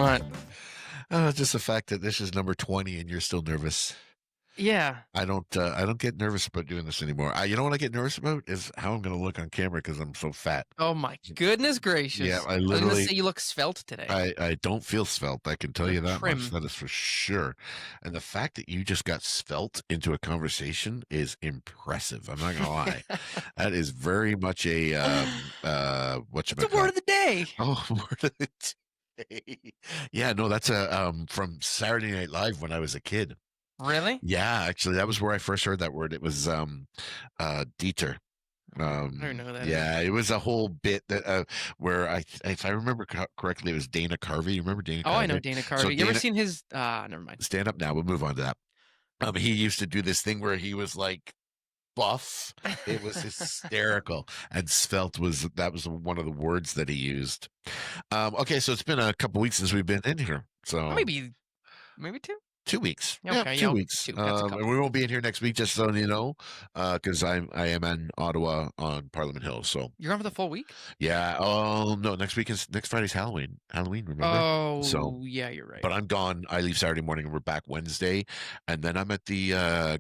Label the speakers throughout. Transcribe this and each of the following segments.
Speaker 1: What?
Speaker 2: Just the fact that this is number 20 and you're still nervous.
Speaker 1: Yeah.
Speaker 2: I don't get nervous about doing this anymore. You know what I get nervous about is how I'm going to look on camera because I'm so fat.
Speaker 1: Oh my goodness
Speaker 2: Yeah,
Speaker 1: gracious.
Speaker 2: I
Speaker 1: I was gonna
Speaker 2: literally,
Speaker 1: say you look svelte today.
Speaker 2: I don't feel svelte. I can
Speaker 1: You
Speaker 2: tell
Speaker 1: look
Speaker 2: you that much.
Speaker 1: trim.
Speaker 2: That is for sure. And the fact that you just got svelte into a conversation is impressive. I'm not gonna lie. That is very much a
Speaker 1: It's a word
Speaker 2: whatchamacallit.
Speaker 1: of the day.
Speaker 2: Oh, word of the day. Yeah, no, that's a from Saturday Night Live when I was a kid.
Speaker 1: Really?
Speaker 2: Yeah, actually, that was where I first heard that word. It was Dieter.
Speaker 1: I don't know who that is.
Speaker 2: Yeah, it was a whole bit that where if I remember correctly, it was Dana Carvey. You remember Dana
Speaker 1: Oh, I know
Speaker 2: Carvey?
Speaker 1: Dana
Speaker 2: So
Speaker 1: Carvey. You ever
Speaker 2: Dana,
Speaker 1: seen his never mind.
Speaker 2: stand up now. We'll move on to that. He used to do this thing where he was like buff. It was hysterical, and svelte was one of the words that he used. Okay, so it's been a couple weeks since we've been in here.
Speaker 1: Oh,
Speaker 2: So
Speaker 1: maybe two?
Speaker 2: 2 weeks.
Speaker 1: Yeah,
Speaker 2: Yeah,
Speaker 1: okay,
Speaker 2: two
Speaker 1: yeah,
Speaker 2: weeks.
Speaker 1: two. That's a
Speaker 2: And
Speaker 1: couple.
Speaker 2: we won't be in here next week, just so you know, because I am in Ottawa on Parliament Hill. So
Speaker 1: You're on for the full week?
Speaker 2: yeah. Oh no, next Friday's Halloween. Halloween, remember? So,
Speaker 1: Oh, yeah, you're right.
Speaker 2: but I'm gone. I leave Saturday morning, and we're back Wednesday, and then I'm at the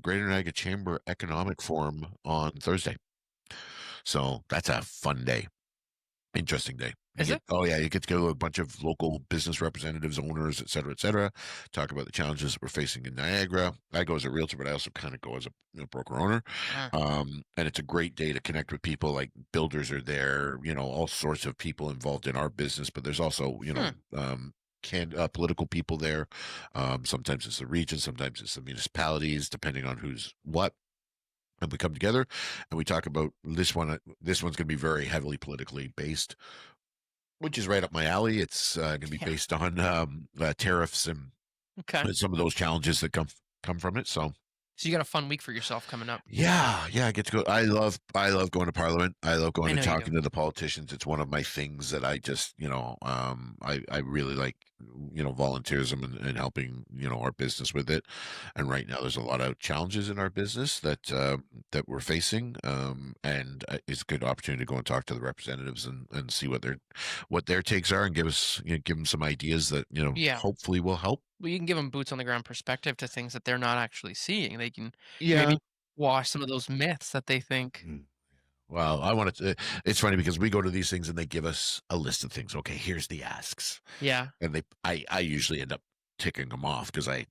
Speaker 2: Greater Niagara Chamber Economic Forum on Thursday. So that's a fun day. Interesting day.
Speaker 1: Is it?
Speaker 2: Oh yeah, you get to go to a bunch of local business representatives, owners, et cetera, talk about the challenges that we're facing in Niagara. I go as a realtor, but I also kind of go as a broker owner.
Speaker 1: Uh,
Speaker 2: And it's a great day to connect with people. Like builders are there, all sorts of people involved in our business, but there's also,
Speaker 1: hmm.
Speaker 2: political people there. Sometimes it's the region, sometimes it's the municipalities, depending on who's what, and we come together and we talk about this one. This one's going to be very heavily politically based, which is right up my alley. It's going to be
Speaker 1: Yeah.
Speaker 2: based on tariffs and
Speaker 1: Okay.
Speaker 2: some of those challenges that come from it. So
Speaker 1: So you got a fun week for yourself coming up.
Speaker 2: yeah, I get to go. I love going to Parliament. I love going
Speaker 1: I
Speaker 2: and
Speaker 1: know you do.
Speaker 2: talking to the politicians. It's one of my things that I just, I really like, volunteerism and helping, our business with it. And right now, there's a lot of challenges in our business that we're facing, and it's a good opportunity to go and talk to the representatives and see what their takes are and give them some ideas that
Speaker 1: Yeah.
Speaker 2: hopefully will help.
Speaker 1: Well, you can give them boots on the ground perspective to things that they're not actually seeing. They can
Speaker 2: Yeah.
Speaker 1: maybe wash some of those myths that they think.
Speaker 2: Mm. Well, I wanted to. It's funny because we go to these things and they give us a list of things. Okay, here's the asks,
Speaker 1: Yeah.
Speaker 2: and I usually end up ticking them off because I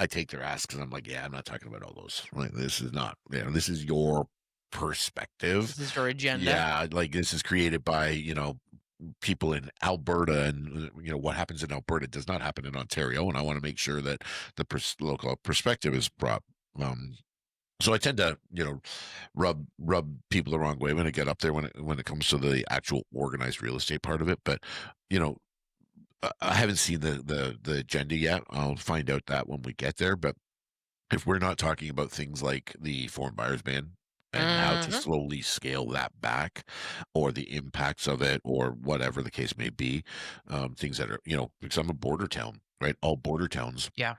Speaker 2: take their asks and I'm like, yeah, I'm not talking about all those. Like, this is not, this is your perspective.
Speaker 1: This is your agenda.
Speaker 2: Yeah, like this is created by people in Alberta, and what happens in Alberta does not happen in Ontario, and I want to make sure that the local perspective is brought. So I tend to, rub people the wrong way when I get up there when it comes to the actual organized real estate part of it. But you know, I haven't seen the agenda yet. I'll find out that when we get there. But if we're not talking about things like the foreign buyers ban and how to
Speaker 1: Mhm.
Speaker 2: slowly scale that back, or the impacts of it, or whatever the case may be, things that are, because I'm a border town, right? All border towns
Speaker 1: Yeah.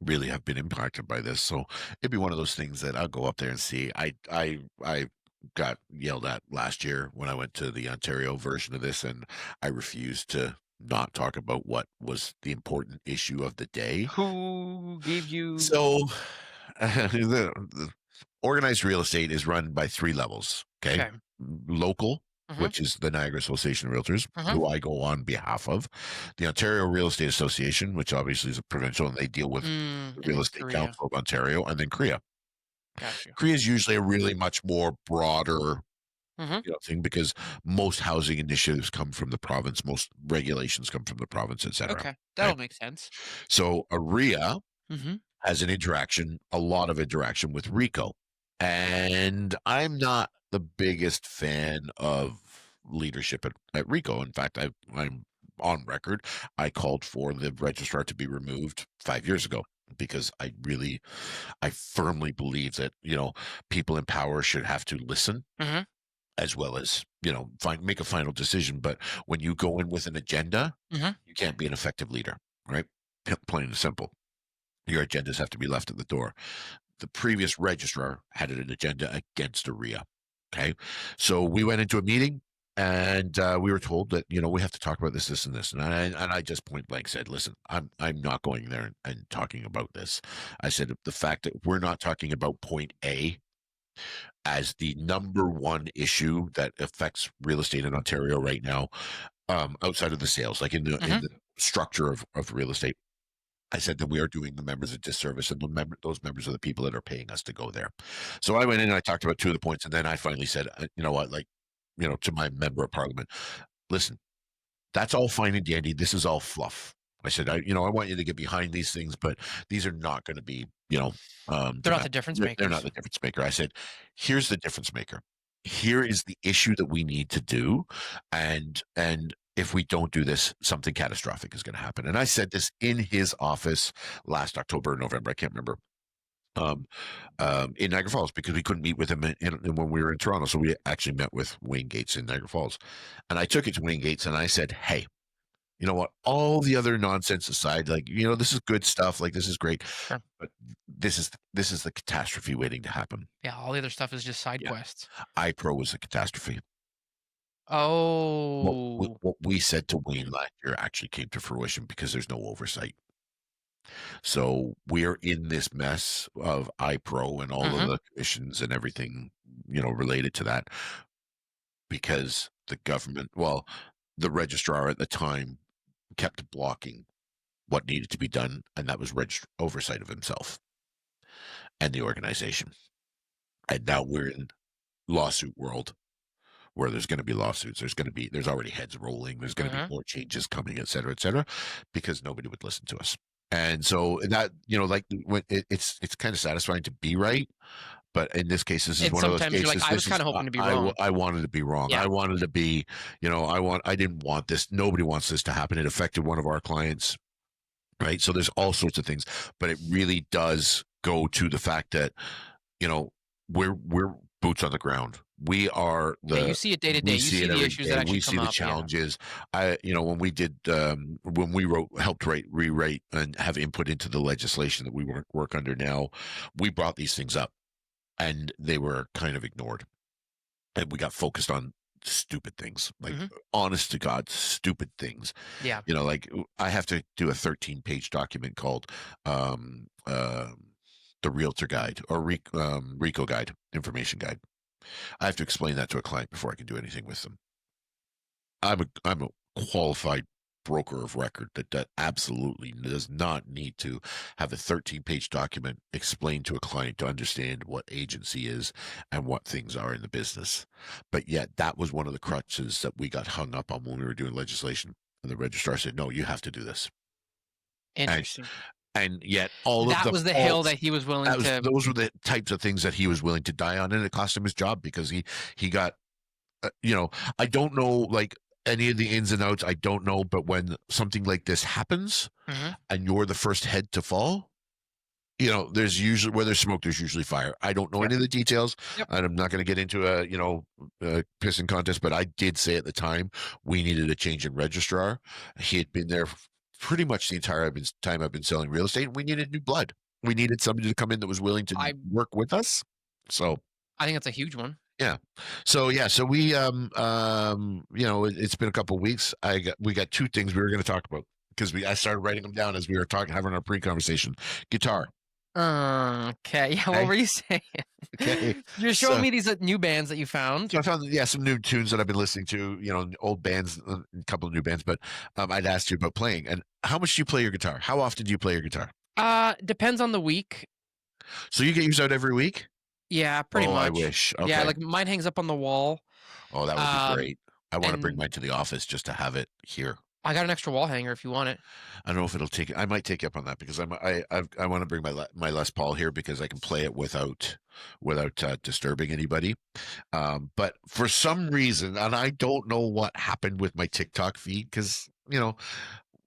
Speaker 2: really have been impacted by this. So it'd be one of those things that I'll go up there and see. I got yelled at last year when I went to the Ontario version of this, and I refused to not talk about what was the important issue of the day.
Speaker 1: Who gave you
Speaker 2: So the organized real estate is run by three levels. Okay.
Speaker 1: Okay.
Speaker 2: Local,
Speaker 1: Mhm.
Speaker 2: which is the Niagara Association of Realtors,
Speaker 1: Mhm.
Speaker 2: who I go on behalf of, the Ontario Real Estate Association, which obviously is a provincial, and they deal with the Real
Speaker 1: In
Speaker 2: Estate
Speaker 1: Korea.
Speaker 2: Council of Ontario, and then CREA.
Speaker 1: Got you.
Speaker 2: CREA is usually a really much more broader,
Speaker 1: Mhm.
Speaker 2: thing because most housing initiatives come from the province, most regulations come from the province, etc.
Speaker 1: Okay.
Speaker 2: Right.
Speaker 1: That'll make sense.
Speaker 2: So AREA
Speaker 1: Mhm.
Speaker 2: has a lot of interaction with RICO. And I'm not the biggest fan of leadership at RICO. In fact, I'm on record. I called for the registrar to be removed 5 years ago because I firmly believe that, people in power should have to listen
Speaker 1: Mhm.
Speaker 2: as well as, make a final decision. But when you go in with an agenda,
Speaker 1: Mhm.
Speaker 2: you can't be an effective leader, right? Plain and simple. Your agendas have to be left at the door. The previous registrar had an agenda against AREA. Okay. So we went into a meeting And we were told that we have to talk about this, this, and this. And I just point blank said, listen, I'm not going there and talking about this. I said the fact that we're not talking about point A as the number one issue that affects real estate in Ontario right now, outside of the sales, like in
Speaker 1: Mhm.
Speaker 2: the structure of real estate. I said that we are doing the members a disservice, and those members are the people that are paying us to go there. So I went in and I talked about two of the points, and then I finally said, you know what, like, to my member of parliament, listen, that's all fine and dandy. This is all fluff. I said, I want you to get behind these things, but these are not going to be,
Speaker 1: They're not the difference
Speaker 2: they're not
Speaker 1: makers.
Speaker 2: the difference maker. I said, here's the difference maker. Here is the issue that we need to do, and if we don't do this, something catastrophic is going to happen. And I said this in his office last October or November. I can't remember. Um, in Niagara Falls because we couldn't meet with him when we were in Toronto. So we actually met with Wayne Gates in Niagara Falls. And I took it to Wayne Gates and I said, hey, you know what? All the other nonsense aside, like, this is good stuff. Like, this is great.
Speaker 1: Sure.
Speaker 2: But this is the catastrophe waiting to happen.
Speaker 1: Yeah, all the other stuff is just side
Speaker 2: Yeah.
Speaker 1: quests.
Speaker 2: iPro was a catastrophe. What, what,
Speaker 1: Oh.
Speaker 2: what we said to Wayne last year actually came to fruition because there's no oversight. So we're in this mess of iPro and all of
Speaker 1: Mhm.
Speaker 2: the commissions and everything, related to that because the government, well, the registrar at the time kept blocking what needed to be done, and that was oversight of himself and the organization. And now we're in lawsuit world where there's going to be lawsuits. There's already heads rolling. There's going to be
Speaker 1: Mhm.
Speaker 2: more changes coming, et cetera, because nobody would listen to us. And so that, like when it's kind of satisfying to be right. But in this case, this is
Speaker 1: And
Speaker 2: one of those
Speaker 1: sometimes you're like,
Speaker 2: cases.
Speaker 1: "I was
Speaker 2: This is
Speaker 1: kinda hoping to be wrong."
Speaker 2: I wanted to be wrong.
Speaker 1: Yeah.
Speaker 2: I wanted to be, I didn't want this. Nobody wants this to happen. It affected one of our clients, right? So there's all sorts of things, but it really does go to the fact that you know we're boots on the ground.
Speaker 1: Yeah, you see it day to day.
Speaker 2: We
Speaker 1: You
Speaker 2: see
Speaker 1: see
Speaker 2: it
Speaker 1: the
Speaker 2: every
Speaker 1: issues that
Speaker 2: day.
Speaker 1: actually
Speaker 2: We
Speaker 1: come
Speaker 2: see the
Speaker 1: up, yeah.
Speaker 2: challenges. When we did when we helped rewrite and have input into the legislation that we work under now, we brought these things up and they were kind of ignored, and we got focused on stupid things, like
Speaker 1: Mhm.
Speaker 2: honest to God, stupid things.
Speaker 1: Yeah.
Speaker 2: Like I have to do a 13-page document called the Realtor Guide or Rico Guide, Information Guide. I have to explain that to a client before I can do anything with them. I'm a qualified broker of record that absolutely does not need to have a 13-page document explained to a client to understand what agency is and what things are in the business. But yet that was one of the crutches that we got hung up on when we were doing legislation. And the registrar said, no, you have to do this. And
Speaker 1: Interesting.
Speaker 2: and yet all of
Speaker 1: That
Speaker 2: the
Speaker 1: was the hill
Speaker 2: faults,
Speaker 1: that he was willing to.
Speaker 2: those were the types of things that he was willing to die on, and it cost him his job because he got uh, you know, I don't know like any of the ins and outs. I don't know, but when something like this happens
Speaker 1: Mhm.
Speaker 2: and you're the first head to fall, there's usually where there's smoke, there's usually fire. I don't know
Speaker 1: Yep.
Speaker 2: any of the details,
Speaker 1: Yep.
Speaker 2: and I'm not going to get into a pissing contest. But I did say at the time we needed a change in registrar. He had been there pretty much the entire time I've been selling real estate, and we needed new blood. We needed somebody to come in that was willing to
Speaker 1: I
Speaker 2: work with us. So
Speaker 1: I think that's a huge one.
Speaker 2: yeah. So we it's been a couple of weeks. We got two things we were going to talk about because I started writing them down as we were talking having our pre-conversation. Guitar.
Speaker 1: Okay. Yeah, what
Speaker 2: Okay.
Speaker 1: were you saying?
Speaker 2: Okay.
Speaker 1: You're showing
Speaker 2: So
Speaker 1: me these, new bands that you found.
Speaker 2: I found some new tunes that I've been listening to, old bands, a couple of new bands, but I'd asked you about playing. And how much do you play your guitar? How often do you play your guitar?
Speaker 1: Depends on the week.
Speaker 2: So you get yours out every week?
Speaker 1: Yeah, pretty
Speaker 2: Oh, I
Speaker 1: much.
Speaker 2: wish.
Speaker 1: Yeah,
Speaker 2: Okay.
Speaker 1: like, mine hangs up on the wall,
Speaker 2: Oh, that would be
Speaker 1: um,
Speaker 2: great. I want to bring
Speaker 1: and
Speaker 2: mine to the office just to have it here.
Speaker 1: I got an extra wall hanger if you want it.
Speaker 2: I don't know if it'll take. I might take you up on that because I want to bring my Les Paul here because I can play it without disturbing anybody. But for some reason, and I don't know what happened with my TikTok feed because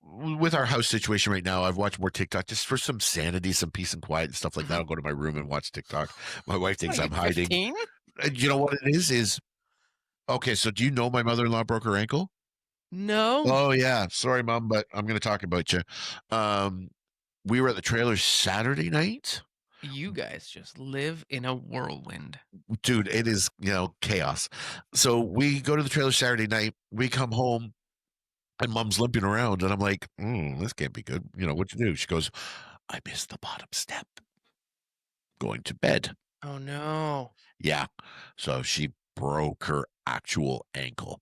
Speaker 2: with our house situation right now, I've watched more TikTok just for some sanity, some peace and quiet and stuff like that.
Speaker 1: Mhm.
Speaker 2: I'll go to my room and watch TikTok. My wife
Speaker 1: What
Speaker 2: thinks
Speaker 1: are you,
Speaker 2: I'm hiding.
Speaker 1: 15?
Speaker 2: And you know what it is? Is okay. So do you know my mother-in-law broke her ankle?
Speaker 1: No.
Speaker 2: Oh yeah, sorry, mom, but I'm going to talk about you. Um, we were at the trailer Saturday night,
Speaker 1: You guys just live in a whirlwind.
Speaker 2: Dude, it is, chaos. So we go to the trailer Saturday night, we come home, and mom's limping around, and I'm like, this can't be good. What'd you do? She goes, I missed the bottom step going to bed.
Speaker 1: Oh, no.
Speaker 2: Yeah. So she broke her actual ankle.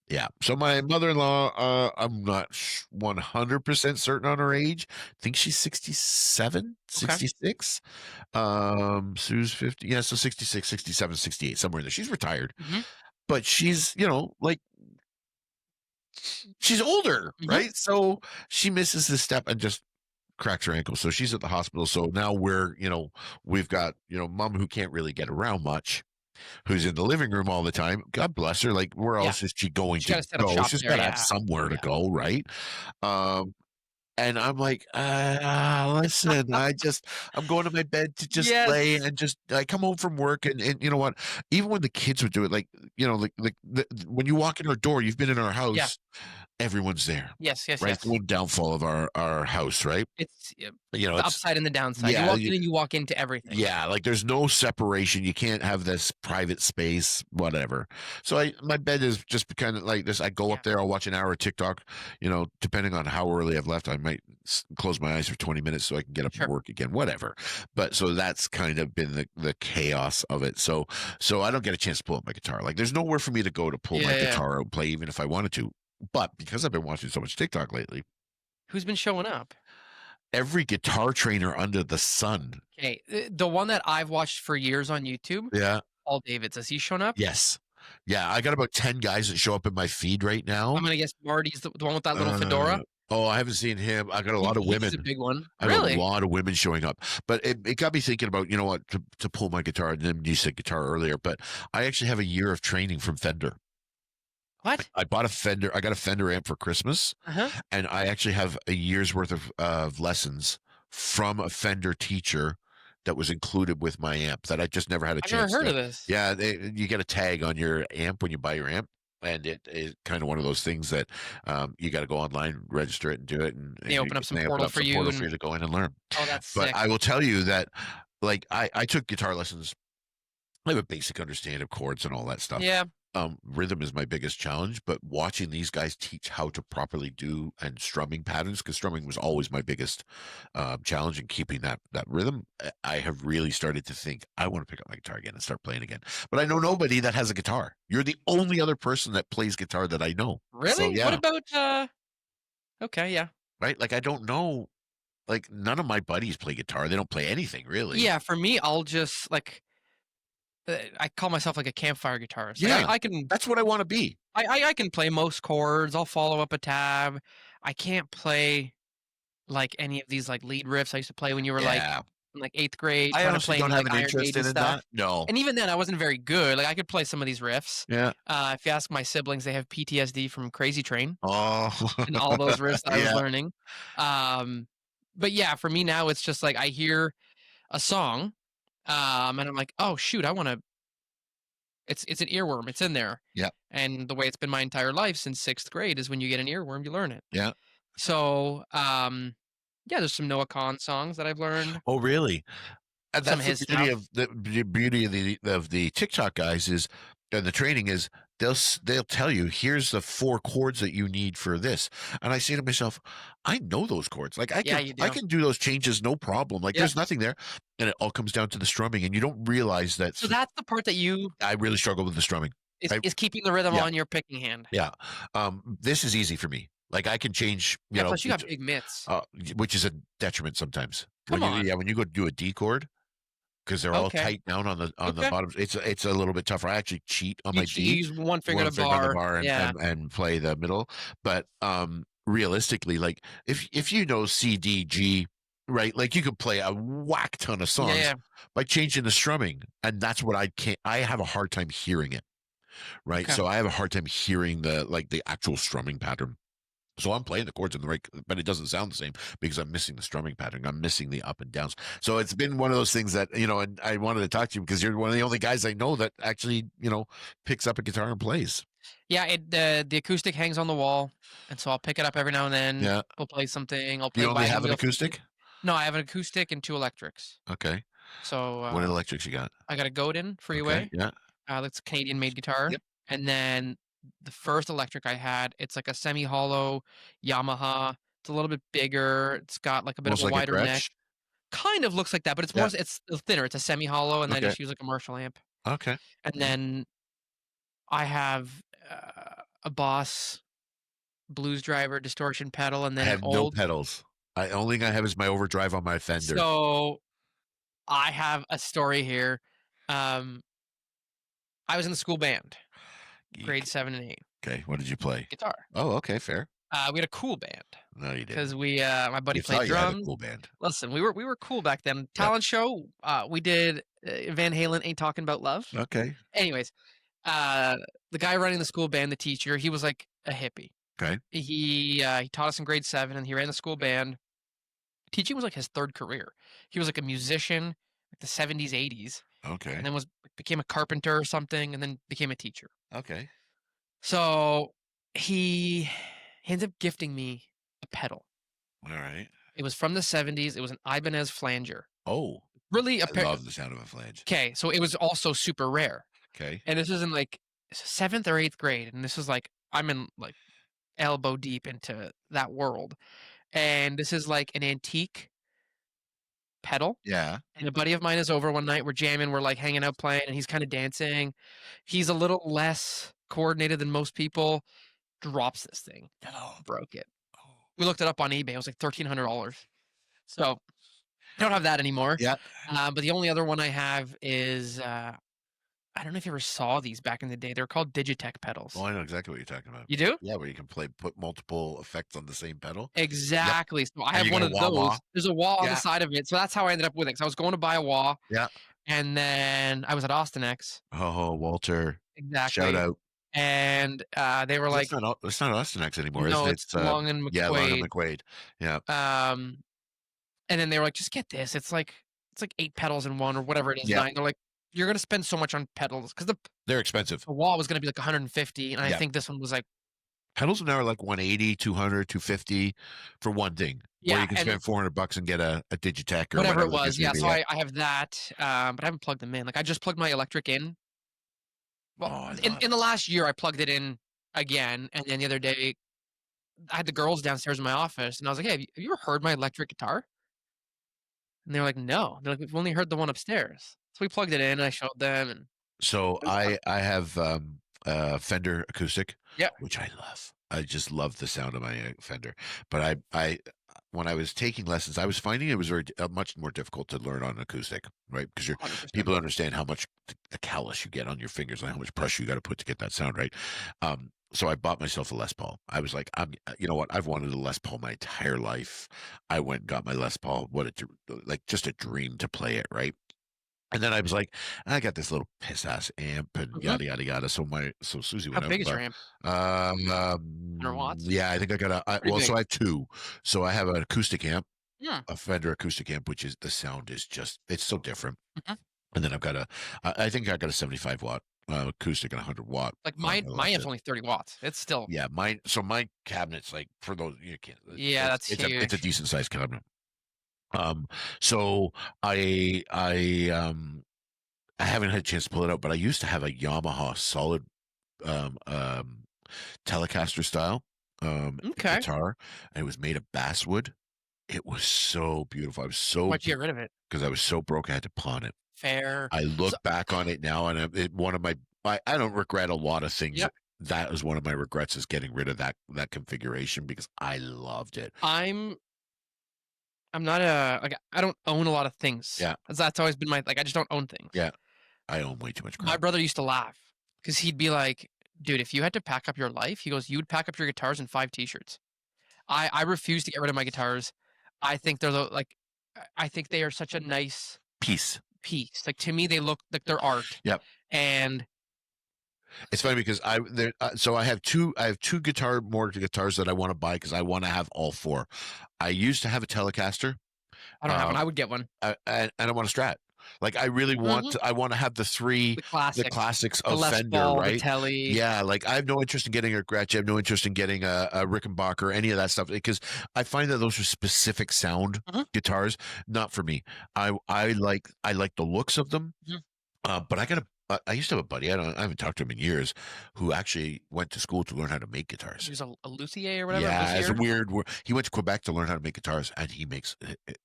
Speaker 2: Yeah. So my mother-in-law, I'm not 100% certain on her age. I think she's 67,
Speaker 1: Okay.
Speaker 2: 66. Sue's 50. Yeah, so 66, 67, 68, somewhere in there. She's retired,
Speaker 1: Mhm.
Speaker 2: but she's, like she's older,
Speaker 1: Mhm.
Speaker 2: right? So she misses this step and just cracks her ankle. So she's at the hospital. So now we've got, mom who can't really get around much, who's in the living room all the time. God bless her. Like, where
Speaker 1: Yeah.
Speaker 2: else is she going
Speaker 1: She
Speaker 2: to
Speaker 1: gotta set up
Speaker 2: go?
Speaker 1: shop
Speaker 2: She's
Speaker 1: there,
Speaker 2: got to have
Speaker 1: yeah.
Speaker 2: somewhere to
Speaker 1: Yeah.
Speaker 2: go, right? Um, and I'm like, listen, I'm going to my bed to just lay
Speaker 1: Yes.
Speaker 2: and just, I come home from work and you know what? Even when the kids would do it, like, when you walk in our door, you've been in our
Speaker 1: Yeah.
Speaker 2: house, everyone's there,
Speaker 1: Yes, yes,
Speaker 2: right? It's the
Speaker 1: yes.
Speaker 2: one downfall of our house, right?
Speaker 1: It's, the
Speaker 2: It's,
Speaker 1: upside and the downside. You
Speaker 2: yeah,
Speaker 1: walk in and you walk into everything.
Speaker 2: yeah, like there's no separation. You can't have this private space, whatever. So my bed is just kind of like this. I go
Speaker 1: Yeah.
Speaker 2: up there, I'll watch an hour of TikTok, depending on how early I've left, I might close my eyes for 20 minutes so I can get up and
Speaker 1: Sure.
Speaker 2: work again, whatever. But so that's kind of been the chaos of it. So I don't get a chance to pull up my guitar. Like there's nowhere for me to go to pull
Speaker 1: Yeah,
Speaker 2: my
Speaker 1: yeah, yeah.
Speaker 2: guitar out and play, even if I wanted to. But because I've been watching so much TikTok lately,
Speaker 1: Who's been showing up?
Speaker 2: every guitar trainer under the sun.
Speaker 1: Okay, the one that I've watched for years on YouTube,
Speaker 2: Yeah.
Speaker 1: Paul Davids, has he shown up?
Speaker 2: Yes. Yeah, I got about 10 guys that show up in my feed right
Speaker 1: I'm
Speaker 2: now.
Speaker 1: gonna guess Marty's the one with that little
Speaker 2: Uh,
Speaker 1: fedora?
Speaker 2: oh, I haven't seen him. I got a lot of
Speaker 1: He's a
Speaker 2: women.
Speaker 1: big one.
Speaker 2: I have a
Speaker 1: Really?
Speaker 2: lot of women showing up. But it got me thinking about, you know what, to pull my guitar, and then you said guitar earlier, but I actually have a year of training from Fender.
Speaker 1: What?
Speaker 2: I bought a Fender, I got a Fender amp for Christmas,
Speaker 1: Uh-huh.
Speaker 2: and I actually have a year's worth of lessons from a Fender teacher that was included with my amp that I just never had a
Speaker 1: I've never
Speaker 2: chance
Speaker 1: heard
Speaker 2: to.
Speaker 1: of this.
Speaker 2: Yeah, you get a tag on your amp when you buy your amp, and it is kind of one of those things that you got to go online, register it, and do it, and,
Speaker 1: They
Speaker 2: and
Speaker 1: open up some
Speaker 2: they open
Speaker 1: portal
Speaker 2: up
Speaker 1: for
Speaker 2: some
Speaker 1: you
Speaker 2: portal for
Speaker 1: and
Speaker 2: you to go in and learn.
Speaker 1: oh, that's
Speaker 2: But
Speaker 1: sick.
Speaker 2: I will tell you that, like, I took guitar lessons. I have a basic understanding of chords and all that stuff.
Speaker 1: Yeah.
Speaker 2: Rhythm is my biggest challenge, but watching these guys teach how to properly do and strumming patterns, because strumming was always my biggest challenge in keeping that rhythm. I have really started to think I want to pick up my guitar again and start playing again. But I know nobody that has a guitar. You're the only other person that plays guitar that I know. So
Speaker 1: Really? What
Speaker 2: yeah,
Speaker 1: about, okay, yeah.
Speaker 2: right. Like I don't know. Like none of my buddies play guitar. They don't play anything really.
Speaker 1: Yeah, for me, I'll just, like, I call myself, like, a campfire guitarist. Like,
Speaker 2: Yeah,
Speaker 1: I can
Speaker 2: that's what I want to be.
Speaker 1: I can play most chords, I'll follow up a tab. I can't play, like, any of these, like, lead riffs I used to play when you were, like,
Speaker 2: Yeah,
Speaker 1: in, like, 8th grade
Speaker 2: I
Speaker 1: trying to
Speaker 2: honestly
Speaker 1: play
Speaker 2: don't
Speaker 1: any,
Speaker 2: have
Speaker 1: like,
Speaker 2: an
Speaker 1: Iron
Speaker 2: interest
Speaker 1: Maiden
Speaker 2: in
Speaker 1: stuff.
Speaker 2: that. No.
Speaker 1: And even then, I wasn't very good. Like, I could play some of these riffs.
Speaker 2: Yeah.
Speaker 1: If you ask my siblings, they have PTSD from Crazy Train
Speaker 2: Oh,
Speaker 1: and all those riffs that I was
Speaker 2: yeah,
Speaker 1: learning. Um, but yeah, for me now, it's just like I hear a song, and I'm like, "Oh, shoot, I wanna." It's an earworm, it's in there.
Speaker 2: yeah,
Speaker 1: And the way it's been my entire life since 6th grade is when you get an earworm, you learn it.
Speaker 2: yeah.
Speaker 1: So, yeah, there's some Noah Kahan songs that I've learned,
Speaker 2: Oh, really? And
Speaker 1: some of
Speaker 2: that's the
Speaker 1: his
Speaker 2: beauty
Speaker 1: stuff.
Speaker 2: of the beauty of the TikTok guys is, and the training is, they'll tell you, "Here's the 4 chords that you need for this." And I say to myself, "I know those chords. Like,
Speaker 1: Yeah, you
Speaker 2: I
Speaker 1: do.
Speaker 2: can do those changes, no problem. Like,
Speaker 1: Yeah.
Speaker 2: there's nothing there." And it all comes down to the strumming, and you don't realize that
Speaker 1: So that's the part that you
Speaker 2: I really struggle with the strumming. I
Speaker 1: is keeping the rhythm
Speaker 2: Yeah,
Speaker 1: on your picking hand.
Speaker 2: yeah. This is easy for me. Like, I can change,
Speaker 1: Yeah, plus you got big mitts.
Speaker 2: uh, which is a detriment sometimes.
Speaker 1: Come on.
Speaker 2: When you go to do a D chord, because they're all
Speaker 1: Okay.
Speaker 2: tight down on the
Speaker 1: Okay.
Speaker 2: bottom, it's a little bit tougher. I actually cheat on my
Speaker 1: You
Speaker 2: D,
Speaker 1: use one finger
Speaker 2: one
Speaker 1: to
Speaker 2: finger on the
Speaker 1: bar.
Speaker 2: bar
Speaker 1: Yeah.
Speaker 2: and play the middle. But, realistically, like, if you know C, D, G, right, like, you could play a whack ton of
Speaker 1: Yeah,
Speaker 2: songs
Speaker 1: yeah.
Speaker 2: by changing the strumming, and that's what I have a hard time hearing it, right?
Speaker 1: Okay.
Speaker 2: So I have a hard time hearing the actual strumming pattern. So I'm playing the chords in the right, but it doesn't sound the same because I'm missing the strumming pattern. I'm missing the up and downs. So it's been one of those things that, and I wanted to talk to you because you're one of the only guys I know that actually, picks up a guitar and plays.
Speaker 1: Yeah, the acoustic hangs on the wall, and so I'll pick it up every now and then.
Speaker 2: Yeah.
Speaker 1: We'll play something. I'll play
Speaker 2: You only
Speaker 1: Wagon
Speaker 2: have an
Speaker 1: Wheel for the kid.
Speaker 2: acoustic?
Speaker 1: No, I have an acoustic and 2 electrics.
Speaker 2: Okay.
Speaker 1: So,
Speaker 2: What electrics you got?
Speaker 1: I got a Godin
Speaker 2: Okay,
Speaker 1: Freeway,
Speaker 2: yeah.
Speaker 1: that's a Canadian-made guitar,
Speaker 2: Yep.
Speaker 1: and then the first electric I had, it's like a semi-hollow Yamaha. It's a little bit bigger, it's got, like, a bit of
Speaker 2: Almost
Speaker 1: a
Speaker 2: like a
Speaker 1: wider neck.
Speaker 2: Gretsch?
Speaker 1: Kind of looks like that, but
Speaker 2: Yeah.
Speaker 1: it's thinner, it's a semi-hollow, and then I
Speaker 2: Okay.
Speaker 1: just use, like, a Marshall amp.
Speaker 2: Okay.
Speaker 1: And
Speaker 2: Yeah.
Speaker 1: then I have, a Boss Blues Driver distortion pedal, and
Speaker 2: I
Speaker 1: then an
Speaker 2: have no
Speaker 1: old.
Speaker 2: pedals. I only thing I have is my overdrive on my Fender.
Speaker 1: So, I have a story here. Um, I was in the school band, grade
Speaker 2: Geek.
Speaker 1: 7 and 8,
Speaker 2: Okay, what did you play?
Speaker 1: guitar.
Speaker 2: Oh, okay, fair.
Speaker 1: We had a cool band
Speaker 2: No, you
Speaker 1: because
Speaker 2: didn't.
Speaker 1: my buddy
Speaker 2: You
Speaker 1: played
Speaker 2: thought you had a
Speaker 1: drums.
Speaker 2: cool band.
Speaker 1: Listen, we were cool back then.
Speaker 2: Yep.
Speaker 1: Talent show, we did, Van Halen, "Ain't Talking About Love."
Speaker 2: Okay.
Speaker 1: Anyways, uh, the guy running the school band, the teacher, he was like a hippie.
Speaker 2: Okay.
Speaker 1: He taught us in grade 7, and he ran the school band. Teaching was like his 3rd career. He was like a musician, like the '70s, '80s, and
Speaker 2: Okay.
Speaker 1: then became a carpenter or something, and then became a teacher.
Speaker 2: Okay.
Speaker 1: So he he ends up gifting me a pedal.
Speaker 2: Alright.
Speaker 1: It was from the '70s. It was an Ibanez flanger.
Speaker 2: Oh,
Speaker 1: Really a
Speaker 2: I
Speaker 1: pair.
Speaker 2: love the sound of a flange.
Speaker 1: Okay, so it was also super rare.
Speaker 2: Okay.
Speaker 1: And this was in like 7th or 8th grade, and this is like I'm in like elbow deep into that world. And this is like an antique pedal.
Speaker 2: Yeah.
Speaker 1: And a buddy of mine is over one night. We're jamming, we're like hanging out playing, and he's kind of dancing. He's a little less coordinated than most people. Drops this thing,
Speaker 2: No.
Speaker 1: broke it.
Speaker 2: Oh.
Speaker 1: We looked it up on eBay. It was like $1,300. So I don't have that anymore.
Speaker 2: Yeah.
Speaker 1: But the only other one I have is I don't know if you ever saw these back in the day. They're called Digitech
Speaker 2: Oh,
Speaker 1: pedals.
Speaker 2: I know exactly what you're talking about.
Speaker 1: You do?
Speaker 2: Yeah, where you can put multiple effects on the same pedal. Yep.
Speaker 1: Exactly. So I
Speaker 2: And
Speaker 1: have
Speaker 2: you
Speaker 1: one
Speaker 2: got a
Speaker 1: of
Speaker 2: wah-wah.
Speaker 1: those. There's a wah on the
Speaker 2: Yeah.
Speaker 1: side of it. So that's how I ended up with it. 'Cause I was going to buy a wah,
Speaker 2: Yeah.
Speaker 1: and then I was at Austin X.
Speaker 2: Oh, Walter. Shout
Speaker 1: Exactly.
Speaker 2: out.
Speaker 1: And they were like,
Speaker 2: That's not Austin X anymore, is
Speaker 1: no,
Speaker 2: it?
Speaker 1: it's
Speaker 2: It's,
Speaker 1: Long and
Speaker 2: yeah, Long and
Speaker 1: McQuaid.
Speaker 2: McQuaid. Yeah.
Speaker 1: Um, and then they were like, just get this. It's like 8 pedals in one or whatever it is,
Speaker 2: Yeah.
Speaker 1: 9. They're like, you're gonna spend so much on pedals because
Speaker 2: They're expensive.
Speaker 1: the wall was gonna be like 150, and I
Speaker 2: Yeah.
Speaker 1: think this one was like,
Speaker 2: Pedals now are like 180, 200, 250 for one thing, where
Speaker 1: yeah,
Speaker 2: you can
Speaker 1: and
Speaker 2: spend $400 and get a Digitech or
Speaker 1: whatever
Speaker 2: whatever
Speaker 1: it
Speaker 2: the case
Speaker 1: was.
Speaker 2: may
Speaker 1: Yeah,
Speaker 2: be.
Speaker 1: so
Speaker 2: Yeah.
Speaker 1: I have that, but I haven't plugged them in. Like I just plugged my electric in.
Speaker 2: Oh,
Speaker 1: Well,
Speaker 2: I
Speaker 1: in
Speaker 2: love
Speaker 1: in the last year, I plugged it in again, and then the other day, I had the girls downstairs in my office, and I was like, "Hey, have you ever heard my electric guitar?" And they're like, "No." They're like, "We've only heard the one upstairs." So we plugged it in, and I showed them, and
Speaker 2: So
Speaker 1: it was fun.
Speaker 2: I have a Fender acoustic,
Speaker 1: Yeah,
Speaker 2: which I love. I just love the sound of my Fender. But I when I was taking lessons, I was finding it was much more difficult to learn on acoustic, right? Because people
Speaker 1: 100%.
Speaker 2: understand how much the callus you get on your fingers and how much pressure you got to put to get that sound right. So I bought myself a Les Paul. I was like, you know what? I've wanted a Les Paul my entire life. I went and got my Les Paul. Like just a dream to play it, right? And then I was like, I got this little piss ass amp and
Speaker 1: Mhm.
Speaker 2: yada yada yada. So Susie
Speaker 1: How
Speaker 2: went out
Speaker 1: big
Speaker 2: and
Speaker 1: is your
Speaker 2: bought.
Speaker 1: amp? 100 watts?
Speaker 2: Yeah, I think I got
Speaker 1: Pretty
Speaker 2: so
Speaker 1: big.
Speaker 2: I have two. So I have an acoustic amp,
Speaker 1: Yeah.
Speaker 2: a Fender acoustic amp, which is the sound is just it's so different.
Speaker 1: Mhm.
Speaker 2: And then I think I got a 75 watt acoustic and a 100 watt.
Speaker 1: Like
Speaker 2: I
Speaker 1: my
Speaker 2: left
Speaker 1: amp's
Speaker 2: it.
Speaker 1: only 30 watts. It's still.
Speaker 2: Yeah, mine. So my cabinet's like for those you can't.
Speaker 1: Yeah, that's
Speaker 2: It's a
Speaker 1: huge.
Speaker 2: decent sized cabinet. Um, so I haven't had a chance to pull it out, but I used to have a Yamaha solid um, um, Telecaster style
Speaker 1: Okay.
Speaker 2: guitar, and it was made of basswood. It was so beautiful. I was so
Speaker 1: Why'd you get rid of it?
Speaker 2: because I was so broke, I had to pawn it.
Speaker 1: Fair.
Speaker 2: I
Speaker 1: So
Speaker 2: look back on it now, and one of I don't regret a lot of things.
Speaker 1: yep.
Speaker 2: That was one of my regrets is getting rid of that configuration because I loved it.
Speaker 1: I'm not a like I don't own a lot of things.
Speaker 2: Yeah,
Speaker 1: That's always been my like I just don't own things.
Speaker 2: yeah. I own way too much
Speaker 1: My
Speaker 2: crap.
Speaker 1: brother used to laugh because he'd be like, "Dude, if you had to pack up your life," he goes, "you would pack up your guitars and 5 t-shirts." I refuse to get rid of my guitars. I think they're I think they are such a nice
Speaker 2: Peace.
Speaker 1: piece. Like to me, they look like they're art.
Speaker 2: Yep.
Speaker 1: And
Speaker 2: It's funny because so I have two more guitars that I want to buy because I want to have all four. I used to have a Telecaster.
Speaker 1: I don't have one.
Speaker 2: Um,
Speaker 1: I would get one.
Speaker 2: and I want a Strat. Like, I really want
Speaker 1: Mhm.
Speaker 2: to I wanna have
Speaker 1: The
Speaker 2: the
Speaker 1: classics.
Speaker 2: classics
Speaker 1: The
Speaker 2: of
Speaker 1: Les
Speaker 2: Fender,
Speaker 1: Paul, the
Speaker 2: right?
Speaker 1: Tele.
Speaker 2: Yeah, like, I have no interest in getting a Gretsch, I have no interest in getting a Rickenbacker or any of that stuff because I find that those are specific sound
Speaker 1: Mhm,
Speaker 2: guitars, not for me. I like the looks of them,
Speaker 1: mhm.
Speaker 2: but I used to have a buddy, I haven't talked to him in years, who actually went to school to learn how to make guitars.
Speaker 1: There's a Luthier or whatever,
Speaker 2: Yeah, it's a
Speaker 1: Luthier?
Speaker 2: weird word. He went to Quebec to learn how to make guitars, and he makes,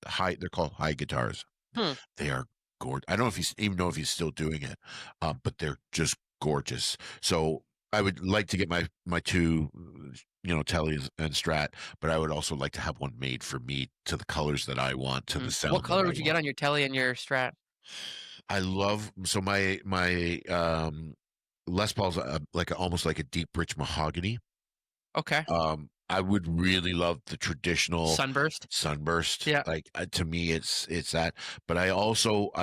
Speaker 2: high they're called high guitars.
Speaker 1: Hmm.
Speaker 2: They are gorgeous. I don't know if he's even know if he's still doing it, but they're just gorgeous. So I would like to get my two, Tele and Strat, but I would also like to have one made for me to the colors that I want, to the
Speaker 1: Mhm. What
Speaker 2: sound that
Speaker 1: color
Speaker 2: I
Speaker 1: would you get
Speaker 2: want.
Speaker 1: on your Tele and your Strat?
Speaker 2: I love so my Les Paul's almost like a deep rich mahogany.
Speaker 1: Okay.
Speaker 2: I would really love the traditional
Speaker 1: Sunburst?
Speaker 2: sunburst.
Speaker 1: Yeah.
Speaker 2: Like to me, it's that. But I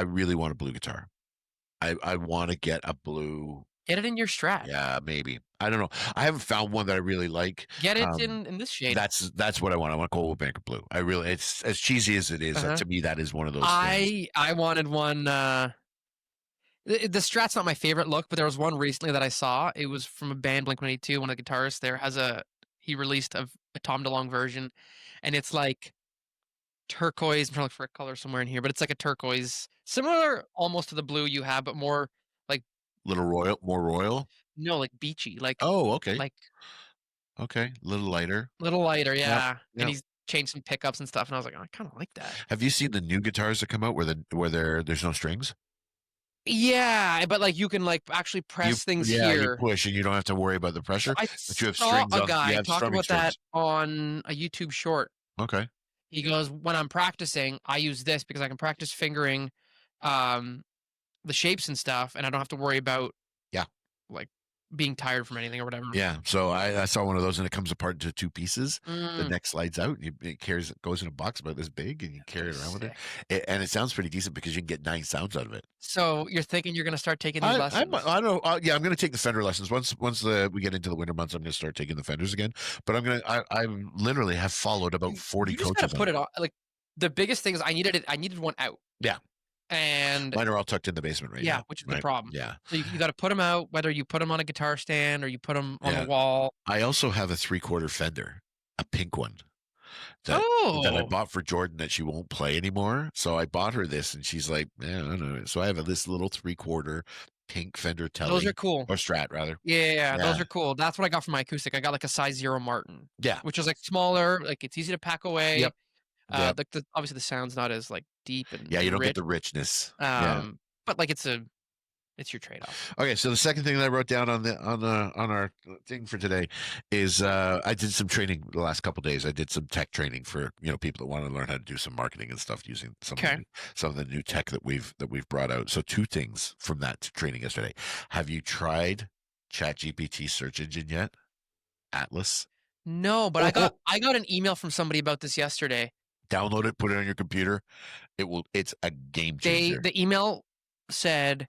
Speaker 2: really want a blue guitar. I want to get a blue.
Speaker 1: Get it in your Strat.
Speaker 2: Yeah, maybe. I don't know. I haven't found one that I really like.
Speaker 1: Get it
Speaker 2: Um,
Speaker 1: in this shade.
Speaker 2: that's what I want. I want Coldwood Banker Blue. I really. It's as cheesy as it is.
Speaker 1: Uh-huh.
Speaker 2: To me, that is one of those things.
Speaker 1: I wanted one, the Strat's not my favorite look, but there was one recently that I saw. It was from a band, Blink-182. One of the guitarists there has a he released a Tom DeLonge version, and it's like turquoise. I'm trying to look for a color somewhere in here, but it's like a turquoise, similar almost to the blue you have, but more like
Speaker 2: Little royal, more royal.
Speaker 1: no, like beachy,
Speaker 2: Oh, okay,
Speaker 1: like
Speaker 2: okay. A little lighter.
Speaker 1: little lighter,
Speaker 2: Yep,
Speaker 1: yeah. And
Speaker 2: yep.
Speaker 1: he's changed some pickups and stuff, and I was like, "Oh, I kind of like that."
Speaker 2: Have you seen the new guitars that come out there's no strings?
Speaker 1: Yeah, but like you can like actually press things
Speaker 2: You
Speaker 1: here.
Speaker 2: push and you don't have to worry about the
Speaker 1: So
Speaker 2: pressure,
Speaker 1: I
Speaker 2: but you have
Speaker 1: saw
Speaker 2: strings
Speaker 1: a
Speaker 2: on you
Speaker 1: guy
Speaker 2: have
Speaker 1: talk
Speaker 2: strumming
Speaker 1: about that
Speaker 2: strings.
Speaker 1: on a YouTube short.
Speaker 2: Okay.
Speaker 1: He goes, "When I'm practicing, I use this because I can practice fingering, um, the shapes and stuff, and I don't have to worry about,
Speaker 2: Yeah.
Speaker 1: like, being tired from anything or whatever."
Speaker 2: Yeah. So I saw one of those and it comes apart into two pieces. The
Speaker 1: Mm,
Speaker 2: neck slides out. It goes in a box about this big and you
Speaker 1: that
Speaker 2: carry
Speaker 1: is
Speaker 2: it around with it.
Speaker 1: sick.
Speaker 2: And it sounds pretty decent because you can get 9 sounds out of it.
Speaker 1: So you're thinking you're gonna start taking these lessons?
Speaker 2: I don't know. Yeah, I'm going to take the Fender lessons once we get into the winter months. I'm going to start taking the Fenders again. But I literally have followed about
Speaker 1: You
Speaker 2: 40
Speaker 1: just gotta
Speaker 2: coaches on
Speaker 1: put
Speaker 2: it.
Speaker 1: it on like, the biggest thing is I needed one out,
Speaker 2: Yeah,
Speaker 1: and
Speaker 2: mine are all tucked in the basement right
Speaker 1: yeah,
Speaker 2: now.
Speaker 1: which is the
Speaker 2: Right.
Speaker 1: problem.
Speaker 2: Yeah.
Speaker 1: So you gotta put them out, whether you put them on a guitar stand or you put them on the
Speaker 2: Yeah.
Speaker 1: wall.
Speaker 2: I also have a 3/4 Fender, a pink one that I
Speaker 1: Oh,
Speaker 2: bought for Jordan that she won't play anymore. So I bought her this, and she's like, "Yeah, I don't know." So I have this little 3/4 pink Fender
Speaker 1: those are
Speaker 2: Tele
Speaker 1: cool.
Speaker 2: or Strat rather.
Speaker 1: Yeah,
Speaker 2: Yeah,
Speaker 1: those are cool. That's what I got for my acoustic. I got like a size 0 Martin,
Speaker 2: yeah,
Speaker 1: which is like smaller, like it's easy to pack away.
Speaker 2: yep, yep,
Speaker 1: Like the obviously the sound's not as like deep
Speaker 2: yeah. You
Speaker 1: and
Speaker 2: don't get
Speaker 1: rich.
Speaker 2: the richness. Yeah.
Speaker 1: But like it's your trade-off.
Speaker 2: Okay, so the second thing that I wrote down on our thing for today is I did some training the last couple days. I did some tech training for people that want to learn how to do some marketing and stuff using
Speaker 1: Okay.
Speaker 2: some of the new tech that we've brought out. So two things from that training yesterday. Have you tried ChatGPT search engine yet? Atlas.
Speaker 1: No, but
Speaker 2: Oh,
Speaker 1: I got an email from somebody about this yesterday.
Speaker 2: download it, put it on your computer. It's a game changer.
Speaker 1: The email said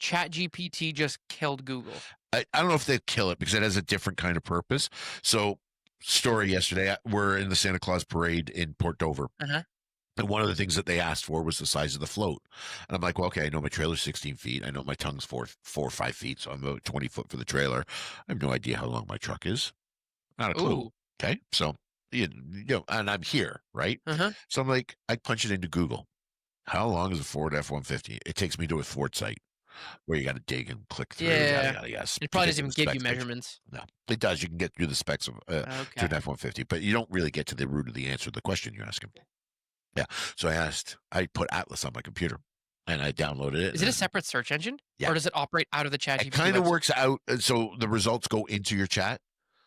Speaker 1: ChatGPT just killed Google.
Speaker 2: I don't know if they kill it because it has a different kind of purpose. So, story yesterday, we're in the Santa Claus parade in Port Dover.
Speaker 1: Uh-huh.
Speaker 2: And one of the things that they asked for was the size of the float. And I'm like, well, okay, I know my trailer's 16 feet. I know my tongue's four or 5 feet. So I'm about 20 foot for the trailer. I have no idea how long my truck is. Not a clue.
Speaker 1: Ooh.
Speaker 2: Okay. So, and I'm here, right?
Speaker 1: Uh-huh.
Speaker 2: So I'm like, I punch it into Google. How long is a Ford F-150? It takes me to a Ford site where you got to dig and click through, yada
Speaker 1: Yeah.
Speaker 2: yada yada,
Speaker 1: It
Speaker 2: to
Speaker 1: probably
Speaker 2: get
Speaker 1: doesn't
Speaker 2: to
Speaker 1: even
Speaker 2: the
Speaker 1: give you
Speaker 2: specs page.
Speaker 1: measurements.
Speaker 2: No, it does. You can get through the specs of to
Speaker 1: Okay.
Speaker 2: an F-150, but you don't really get to the root of the answer to the question you ask him. Yeah. So I put Atlas on my computer, and I downloaded it.
Speaker 1: Is it a separate search engine
Speaker 2: Yeah,
Speaker 1: or does it operate out of the
Speaker 2: it
Speaker 1: ChatGPT
Speaker 2: kind of
Speaker 1: website?
Speaker 2: works out. So the results go into your chat,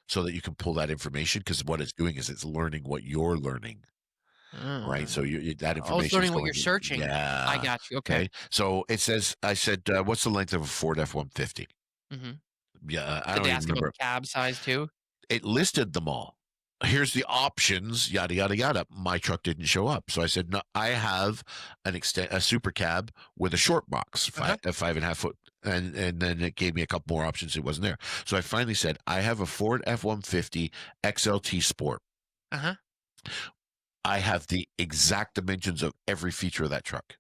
Speaker 2: so that you can pull that information. Because what it's doing is it's learning what you're learning, right? So
Speaker 1: Mm.
Speaker 2: that
Speaker 1: Oh, it's
Speaker 2: information is
Speaker 1: learning what you're
Speaker 2: going in.
Speaker 1: searching. I
Speaker 2: Yeah.
Speaker 1: got you. Okay.
Speaker 2: Okay. So it says, I said, what's the length of a Ford F-150?
Speaker 1: Mhm.
Speaker 2: Yeah, I
Speaker 1: Did
Speaker 2: don't
Speaker 1: they
Speaker 2: even
Speaker 1: ask about
Speaker 2: remember.
Speaker 1: the cab size too?
Speaker 2: It listed them all. Here's the options, yada yada yada. My truck didn't show up, so I said, "No, I have a super cab with a short box,
Speaker 1: Uh-huh.
Speaker 2: a 5.5 foot." And then it gave me a couple more options. It wasn't there, so I finally said, "I have a Ford F-150 XLT Sport.
Speaker 1: Uh-huh.
Speaker 2: I have the exact dimensions of every feature of that truck."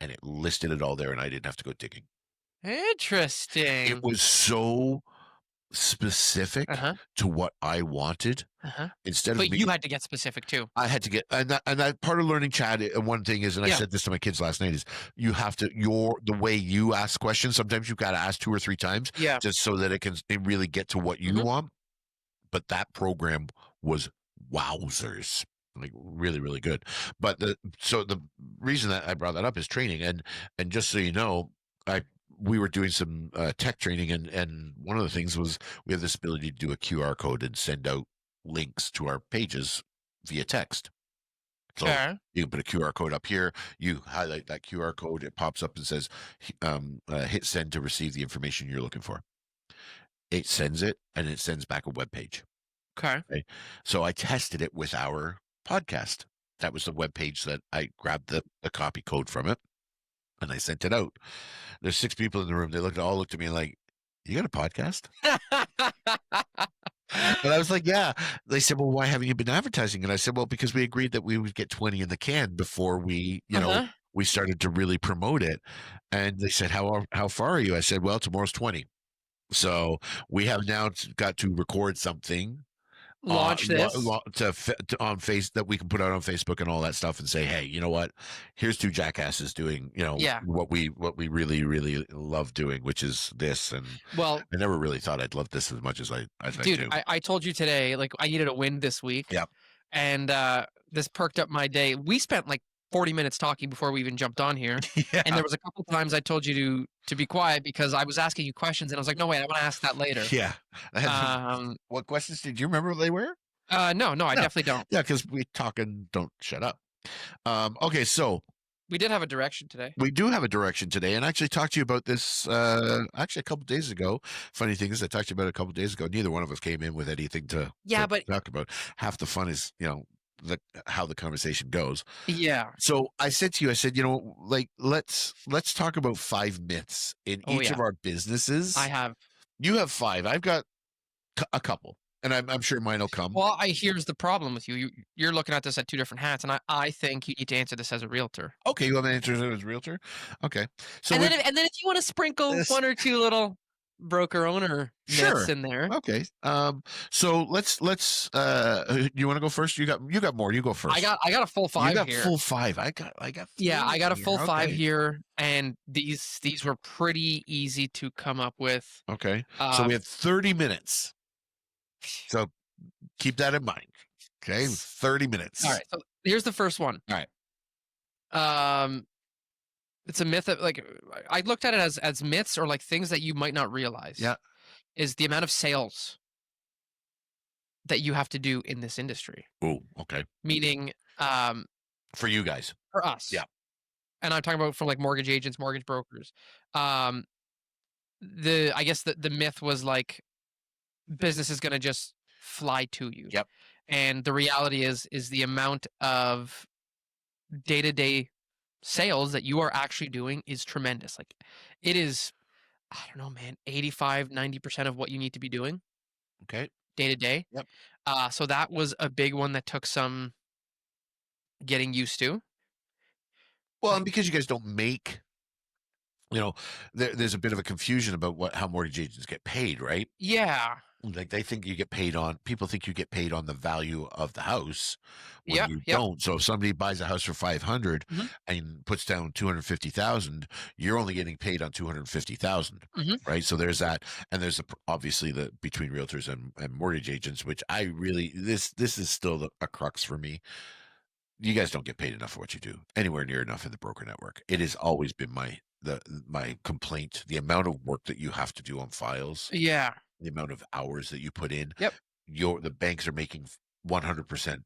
Speaker 2: and it listed it all there, and I didn't have to go digging. It
Speaker 1: Interesting.
Speaker 2: was so specific
Speaker 1: Uh-huh,
Speaker 2: to what I wanted
Speaker 1: uh-huh.
Speaker 2: instead of
Speaker 1: But you
Speaker 2: me.
Speaker 1: had to get specific too.
Speaker 2: I had to get, and that part of learning chat. One thing is, and I
Speaker 1: Yeah.
Speaker 2: said this to my kids last night, is you have to the way you ask questions. Sometimes you've got to ask 2 or 3 times
Speaker 1: Yeah.
Speaker 2: just so that it really get to what you
Speaker 1: Mhm.
Speaker 2: want. But that program was wowzers, like really, really good. But the reason that I brought that up is training, and just so you know, I we were doing some tech training, and one of the things was we have this ability to do a QR code and send out links to our pages via text. So
Speaker 1: 'Kay.
Speaker 2: you can put a QR code up here. You highlight that QR code, it pops up and says, "Hit send to receive the information you're looking for." It sends it, and it sends back a web page.
Speaker 1: 'Kay.
Speaker 2: Okay. So I tested it with our podcast. That was the web page that I grabbed the copy code from it and I sent it out. There's 6 people in the room. They all looked at me like, "You got a podcast?" And I was like, "Yeah." They said, "Well, why haven't you been advertising?" And I said, "Well, because we agreed that we would get 20 in the can before
Speaker 1: Uh-huh.
Speaker 2: we started to really promote it." And they said, how far are you?" I said, "Well, tomorrow's 20." So we have now got to record something
Speaker 1: Launch this.
Speaker 2: on face that we can put out on Facebook and all that stuff and say, "Hey, you know what? Here's 2 jackasses doing,
Speaker 1: Yeah.
Speaker 2: what we really, really love doing, which is this." And
Speaker 1: Well,
Speaker 2: I never really thought I'd love this as much as I
Speaker 1: dude,
Speaker 2: do.
Speaker 1: I told you today, like, I needed a win this week,
Speaker 2: Yep.
Speaker 1: and, this perked up my day. We spent, like, 40 minutes talking before we even jumped on here, and
Speaker 2: Yeah.
Speaker 1: there was a couple times I told you to be quiet because I was asking you questions, and I was like, "No, wait, I wanna ask that later."
Speaker 2: Yeah.
Speaker 1: Um,
Speaker 2: What questions did you remember what they were?
Speaker 1: no, no, I
Speaker 2: No.
Speaker 1: definitely don't.
Speaker 2: Yeah, because we talk and don't shut up. Okay, so
Speaker 1: We did have a direction today.
Speaker 2: we do have a direction today, and I actually talked to you about this actually a couple days ago. Funny thing is, I talked to you about it a couple days ago. Neither one of us came in with anything
Speaker 1: Yeah,
Speaker 2: to
Speaker 1: but
Speaker 2: talk about. Half the fun is the how the conversation goes.
Speaker 1: yeah.
Speaker 2: So I said to you, I said, like let's talk about 5 myths in
Speaker 1: Oh,
Speaker 2: each of
Speaker 1: yeah.
Speaker 2: our
Speaker 1: I
Speaker 2: businesses.
Speaker 1: have.
Speaker 2: You have five. I've got a couple, and I'm sure mine will come.
Speaker 1: Well, here's the problem with you. You're looking at this at 2 different hats, and I think you need to answer this as a realtor.
Speaker 2: Okay, you have an answer as a realtor. Okay, so
Speaker 1: And
Speaker 2: we've
Speaker 1: if you wanna sprinkle
Speaker 2: this.
Speaker 1: 1 or 2 little broker owner myths
Speaker 2: Sure.
Speaker 1: in there.
Speaker 2: Okay. So let's you want to go first? You got more. You go first.
Speaker 1: I got a full
Speaker 2: You
Speaker 1: 5
Speaker 2: got
Speaker 1: here.
Speaker 2: full five. I got
Speaker 1: Yeah, I
Speaker 2: three
Speaker 1: got a
Speaker 2: here.
Speaker 1: full 5
Speaker 2: Okay.
Speaker 1: here, and these were pretty easy to come up with.
Speaker 2: Okay. So we
Speaker 1: Um,
Speaker 2: have 30 minutes. So keep that in mind. Okay. 30 minutes.
Speaker 1: alright, so here's the first one.
Speaker 2: All right.
Speaker 1: Um, it's a myth that, like, I looked at it as myths or, like, things that you might not realize,
Speaker 2: Yeah.
Speaker 1: is the amount of sales that you have to do in this industry.
Speaker 2: Oh, okay.
Speaker 1: Meaning,
Speaker 2: For you guys.
Speaker 1: for
Speaker 2: Yeah.
Speaker 1: us, and I'm talking about from, like, mortgage agents, mortgage brokers, um, I guess the myth was, like, business is gonna just fly to you,
Speaker 2: Yep.
Speaker 1: and the reality is the amount of day-to-day sales that you are actually doing is tremendous. Like, it is, I don't know, man, 85, 90% of what you need to be doing
Speaker 2: Okay.
Speaker 1: day to day.
Speaker 2: Yep.
Speaker 1: So that was a big one that took some getting used to.
Speaker 2: Well, and
Speaker 1: Like,
Speaker 2: because you guys don't make, you know, there's a bit of a confusion about how mortgage agents get paid, right?
Speaker 1: yeah,
Speaker 2: Like they think you get paid on people think you get paid on the value of the house when
Speaker 1: yeah,
Speaker 2: you
Speaker 1: yep,
Speaker 2: don't. So if somebody buys a house for 500
Speaker 1: hmm
Speaker 2: and puts down 250,000, you're only getting paid on 250,000.
Speaker 1: hmm
Speaker 2: Right. So there's that. And there's obviously the between realtors and mortgage agents, which I really, this is still a crux for me. You guys don't get paid enough for what you do, anywhere near enough in the broker network. It has always been my complaint, the amount of work that you have to do on files,
Speaker 1: yeah,
Speaker 2: the amount of hours that you put in.
Speaker 1: yep,
Speaker 2: The banks are making 100%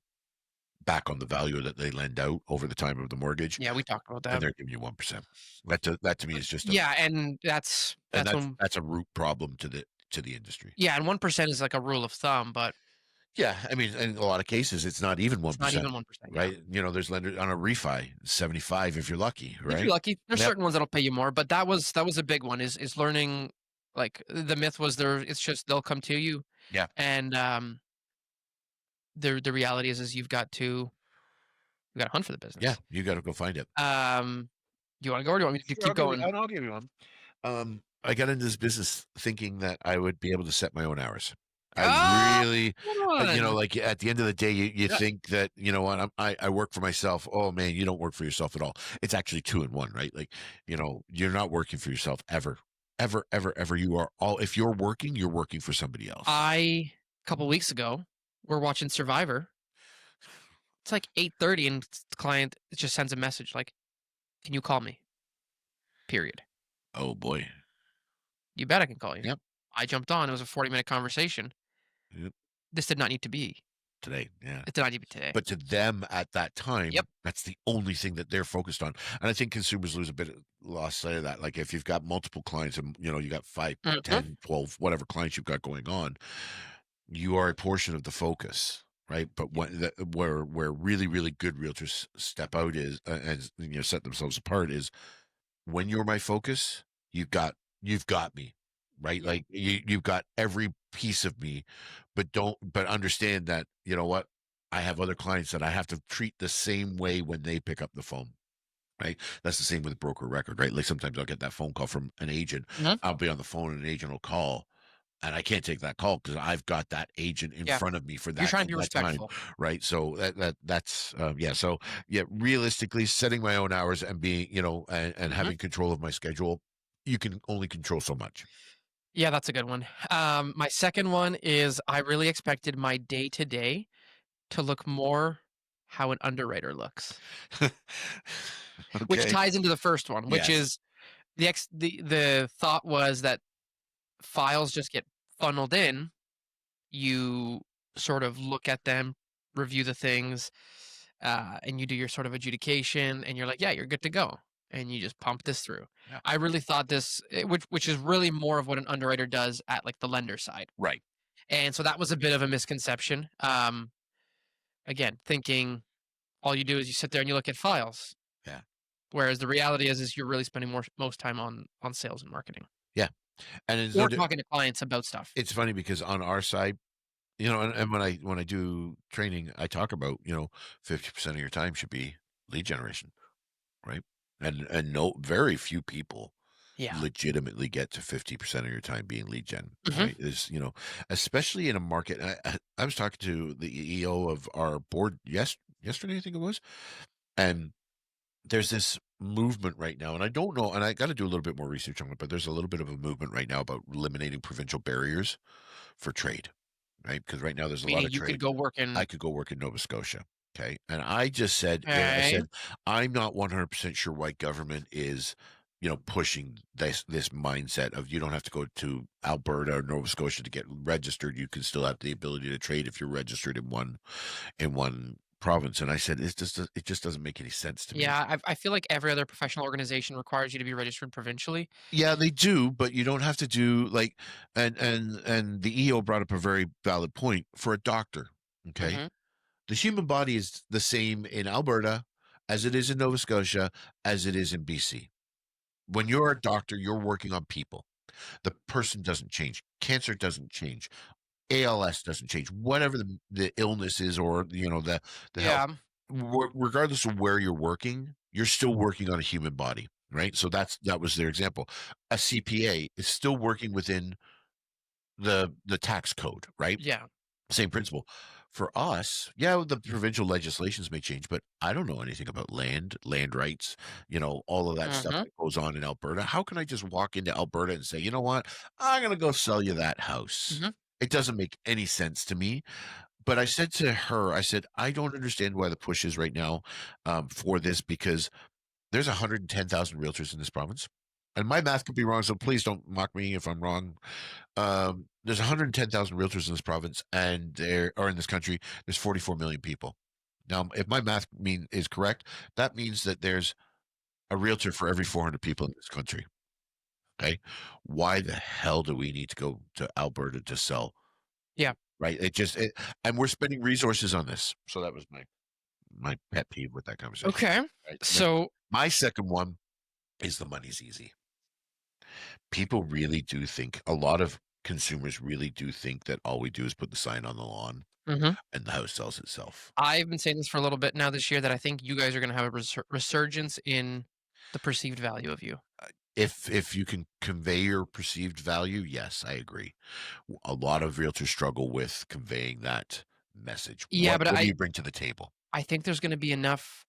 Speaker 2: back on the value that they lend out over the time of the mortgage,
Speaker 1: yeah. We talked about
Speaker 2: and
Speaker 1: that.
Speaker 2: they're giving you 1%. That to me is just
Speaker 1: Yeah, and
Speaker 2: and
Speaker 1: that's
Speaker 2: that's
Speaker 1: when
Speaker 2: that's a root problem to the industry.
Speaker 1: yeah, and 1% is like a rule of thumb, but
Speaker 2: Yeah, I mean, in a lot of cases, it's not even
Speaker 1: it's not
Speaker 2: 1%,
Speaker 1: even 1%. Yeah.
Speaker 2: right? There's lenders on a refi, 75 if you're lucky,
Speaker 1: If you're
Speaker 2: right?
Speaker 1: lucky, there's
Speaker 2: Yep.
Speaker 1: certain ones that'll pay you more, but that was a big one is learning, like, the myth was there it's just they'll come to you,
Speaker 2: Yeah.
Speaker 1: and, the reality is you've got to hunt for the
Speaker 2: Yeah,
Speaker 1: business.
Speaker 2: you gotta go find it.
Speaker 1: Um, Do you wanna go or do you want me to
Speaker 2: Sure,
Speaker 1: keep going?
Speaker 2: I'll give you one. I got into this business thinking that I would be able to set my own hours. I
Speaker 1: Ah,
Speaker 2: really,
Speaker 1: good one.
Speaker 2: like at the end of the day, you
Speaker 1: Yeah.
Speaker 2: think that you know what I work for myself. Oh man, you don't work for yourself at all. It's actually two in one, right? Like you're not working for yourself ever, ever, ever, ever. You are all if you're working, you're working for somebody else.
Speaker 1: A couple weeks ago, we're watching Survivor. It's like 8:30 and the client just sends a message like, "Can you call me?" Period.
Speaker 2: Oh boy.
Speaker 1: "You bet I can call you."
Speaker 2: Yep.
Speaker 1: I jumped on, it was a 40-minute conversation.
Speaker 2: Yep.
Speaker 1: This did not need to be.
Speaker 2: Today. Yeah.
Speaker 1: It did not need to be today.
Speaker 2: But to them at that
Speaker 1: Yep.
Speaker 2: time, that's the only thing that they're focused on. And I think consumers lose a bit of lost sight of that. Like if you've got multiple clients and you got 5,
Speaker 1: Mhm.
Speaker 2: 10, 12, whatever clients you've got going on, you are a portion of the focus. Right. But where really, really good realtors step out is and set themselves apart is when you're my focus, you've got me, right?
Speaker 1: Yep.
Speaker 2: Like you've got every piece of me, but understand that you know what? I have other clients that I have to treat the same way when they pick up the phone. Right. That's the same with broker record, right? Like sometimes I'll get that phone call from an agent.
Speaker 1: Mhm.
Speaker 2: I'll be on the phone and an agent will call and I can't take that call because I've got that agent in
Speaker 1: Yeah.
Speaker 2: front of me for
Speaker 1: You're
Speaker 2: that
Speaker 1: trying to
Speaker 2: in
Speaker 1: be
Speaker 2: that time,
Speaker 1: respectful.
Speaker 2: right? So that's yeah. So yeah, realistically, setting my own hours and being and
Speaker 1: Mhm.
Speaker 2: having control of my schedule, you can only control so much.
Speaker 1: Yeah, that's a good one. My second one is I really expected my day to day to look more how an underwriter looks, which
Speaker 2: Okay.
Speaker 1: ties into the first one, which
Speaker 2: Yes.
Speaker 1: is the thought was that files just get funneled in. You sort of look at them, review the things, and you do your sort of adjudication, and you're like, yeah, you're good to go, and you just pump this through.
Speaker 2: Yeah.
Speaker 1: I really thought which is really more of what an underwriter does at like the lender side,
Speaker 2: Right.
Speaker 1: and so that was a bit of a misconception. Again, thinking all you do is you sit there and you look at files,
Speaker 2: Yeah.
Speaker 1: whereas the reality is you're really spending most time on sales and marketing
Speaker 2: Yeah. And it's no.
Speaker 1: or talking to clients about stuff.
Speaker 2: It's funny because on our side, and when I do training, I talk about 50% of your time should be lead generation. Right? And no very few people
Speaker 1: Yeah.
Speaker 2: legitimately get to 50% of your time being lead gen,
Speaker 1: Hmm.
Speaker 2: right? Especially in a market. I was talking to the EO of our board yesterday, I think it was, and there's this movement right now, and I don't know, and I got to do a little bit more research on it, but there's a little bit of a movement right now about eliminating provincial barriers for trade, right? Because right now there's a lot
Speaker 1: Meaning
Speaker 2: of
Speaker 1: you could
Speaker 2: trade.
Speaker 1: go work in.
Speaker 2: I could go work in Nova Scotia. Okay. And I just said, I
Speaker 1: Okay.
Speaker 2: said, I'm not 100% sure why government is, pushing this mindset of you don't have to go to Alberta or Nova Scotia to get registered. You can still have the ability to trade if you're registered in one province. And I said, it just doesn't make any sense to me.
Speaker 1: Yeah, I feel like every other professional organization requires you to be registered provincially.
Speaker 2: Yeah, they do, but you don't have to do like, and the EO brought up a very valid point for a doctor. Okay.
Speaker 1: Mhm.
Speaker 2: The human body is the same in Alberta as it is in Nova Scotia, as it is in BC. When you're a doctor, you're working on people. The person doesn't change. Cancer doesn't change. ALS doesn't change. Whatever the illness is or the health,
Speaker 1: Yeah.
Speaker 2: regardless of where you're working, you're still working on a human body, right? So that was their example. A CPA is still working within the tax code, right?
Speaker 1: Yeah.
Speaker 2: Same principle. For us, yeah, the provincial legislations may change, but I don't know anything about land rights, all of that stuff
Speaker 1: Mhm.
Speaker 2: that goes on in Alberta. How can I just walk into Alberta and say, you know what? I'm going to go sell you that house.
Speaker 1: Mhm.
Speaker 2: It doesn't make any sense to me. But I said to her, I said, I don't understand why the push is right now for this because there's 110,000 realtors in this province. And my math could be wrong, so please don't mock me if I'm wrong. There's 110,000 realtors in this province, and there or in this country, there's 44 million people. Now, if my math is correct, that means that there's a realtor for every 400 people in this country. Okay, why the hell do we need to go to Alberta to sell?
Speaker 1: Yeah.
Speaker 2: Right? And we're spending resources on this. So that was my pet peeve with that conversation.
Speaker 1: Okay.
Speaker 2: Right.
Speaker 1: So
Speaker 2: My second one is the money's easy. People really do think a lot of consumers really do think that all we do is put the sign on the lawn
Speaker 1: mhm.
Speaker 2: and the house sells itself.
Speaker 1: I've been saying this for a little bit now this year that I think you guys are gonna have a resurgence in The perceived value of you.
Speaker 2: If you can convey your perceived value, yes, I agree. A lot of realtors struggle with conveying that message.
Speaker 1: Yeah, but
Speaker 2: What do
Speaker 1: I
Speaker 2: you bring to the table?
Speaker 1: I think there's gonna be enough.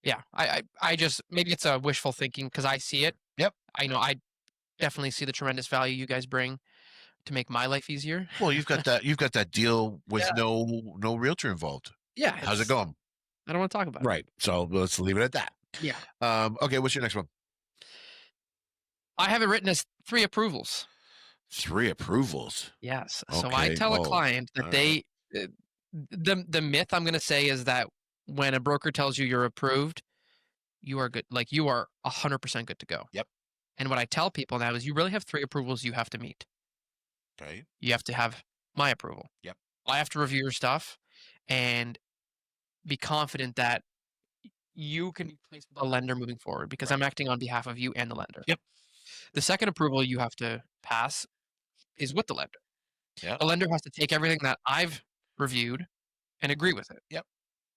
Speaker 1: Yeah, I just maybe it's a wishful thinking because I see it.
Speaker 2: Yep.
Speaker 1: I definitely see the tremendous value you guys bring to make my life easier.
Speaker 2: Well, you've got that deal with
Speaker 1: Yeah.
Speaker 2: no realtor involved.
Speaker 1: Yeah,
Speaker 2: How's it
Speaker 1: it's
Speaker 2: going?
Speaker 1: I don't wanna talk about it.
Speaker 2: Right. So let's leave it at that.
Speaker 1: Yeah.
Speaker 2: Okay, what's your next one?
Speaker 1: I have it written as 3 approvals.
Speaker 2: 3 approvals.
Speaker 1: Yes. So I
Speaker 2: Okay.
Speaker 1: tell a
Speaker 2: Oh,
Speaker 1: client that
Speaker 2: all right.
Speaker 1: uh, the myth I'm gonna say is that when a broker tells you you're approved, you are good, like, you are 100% good to go.
Speaker 2: Yep.
Speaker 1: And what I tell people now is you really have 3 approvals you have to meet.
Speaker 2: Okay.
Speaker 1: You have to have my approval.
Speaker 2: Yep.
Speaker 1: I have to review your stuff and be confident that you can be placed with a lender moving forward because
Speaker 2: Right.
Speaker 1: I'm acting on behalf of you and the lender.
Speaker 2: Yep.
Speaker 1: The second approval you have to pass is with the lender.
Speaker 2: Yep.
Speaker 1: The lender has to take everything that I've reviewed and agree with it.
Speaker 2: Yep.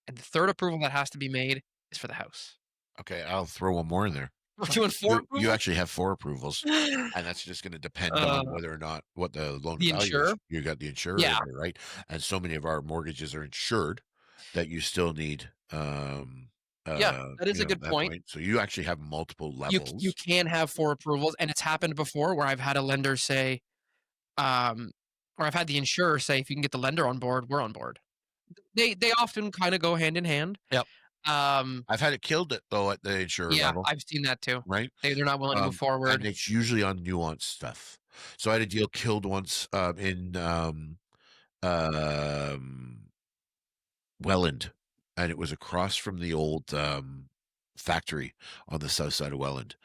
Speaker 1: And the third approval that has to be made is for the house.
Speaker 2: Okay, I'll throw one more in there.
Speaker 1: We're doing 4
Speaker 2: You
Speaker 1: approvals?
Speaker 2: actually have 4 approvals, and that's just gonna depend on
Speaker 1: Uh,
Speaker 2: whether or not what the loan to
Speaker 1: the
Speaker 2: value is.
Speaker 1: insurer?
Speaker 2: You got the insurer in
Speaker 1: Yeah.
Speaker 2: there, right? And so many of our mortgages are insured that you still need,
Speaker 1: Yeah, that is a good
Speaker 2: that
Speaker 1: point.
Speaker 2: point. So you actually have multiple
Speaker 1: You
Speaker 2: levels.
Speaker 1: can have 4 approvals, and it's happened before where I've had a lender say, um or I've had the insurer say, "If you can get the lender on board, we're on board." They often kinda go hand in hand.
Speaker 2: Yep.
Speaker 1: Um,
Speaker 2: I've had it killed it though at the insurer
Speaker 1: yeah,
Speaker 2: level,
Speaker 1: I've seen that too.
Speaker 2: right?
Speaker 1: They're not willing to move
Speaker 2: And
Speaker 1: forward.
Speaker 2: it's usually on nuanced stuff. So I had a deal killed once, um Welland, and it was across from the old, factory on the south side of Welland,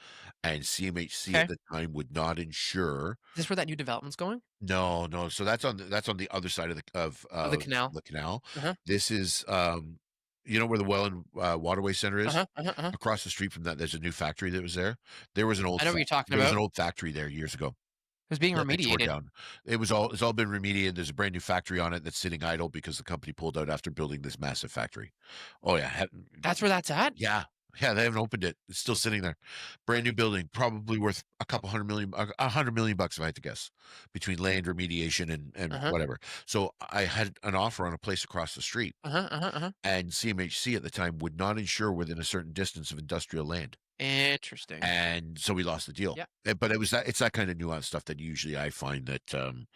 Speaker 2: and CMHC at
Speaker 1: Okay.
Speaker 2: the time would not insure.
Speaker 1: Is this where that new development's going?
Speaker 2: No, no, so that's on the other side of
Speaker 1: Of the canal?
Speaker 2: the canal.
Speaker 1: Uh-huh.
Speaker 2: This is, you know where the Welland, Waterway Center is?
Speaker 1: Uh-huh, uh-huh, uh-huh.
Speaker 2: Across the street from that, there's a new factory that was there. There was an old
Speaker 1: I know what
Speaker 2: fa
Speaker 1: you're talking
Speaker 2: there was an
Speaker 1: about.
Speaker 2: old factory there years ago.
Speaker 1: It was being
Speaker 2: That they tore
Speaker 1: remediated.
Speaker 2: down. It's all been remediated. There's a brand new factory on it that's sitting idle because the company pulled out after building this massive factory. Oh, yeah,
Speaker 1: That's where that's at?
Speaker 2: yeah, yeah, they haven't opened it. It's still sitting there. Brand new building, probably worth a couple 100,000,000, $100,000,000 if I had to guess, between land remediation and
Speaker 1: Uh-huh.
Speaker 2: whatever. So I had an offer on a place across the street,
Speaker 1: Uh-huh, uh-huh, uh-huh.
Speaker 2: and CMHC at the time would not insure within a certain distance of industrial land.
Speaker 1: Interesting.
Speaker 2: And so we lost the deal.
Speaker 1: Yeah.
Speaker 2: But it's that kind of nuanced stuff that usually I find that, that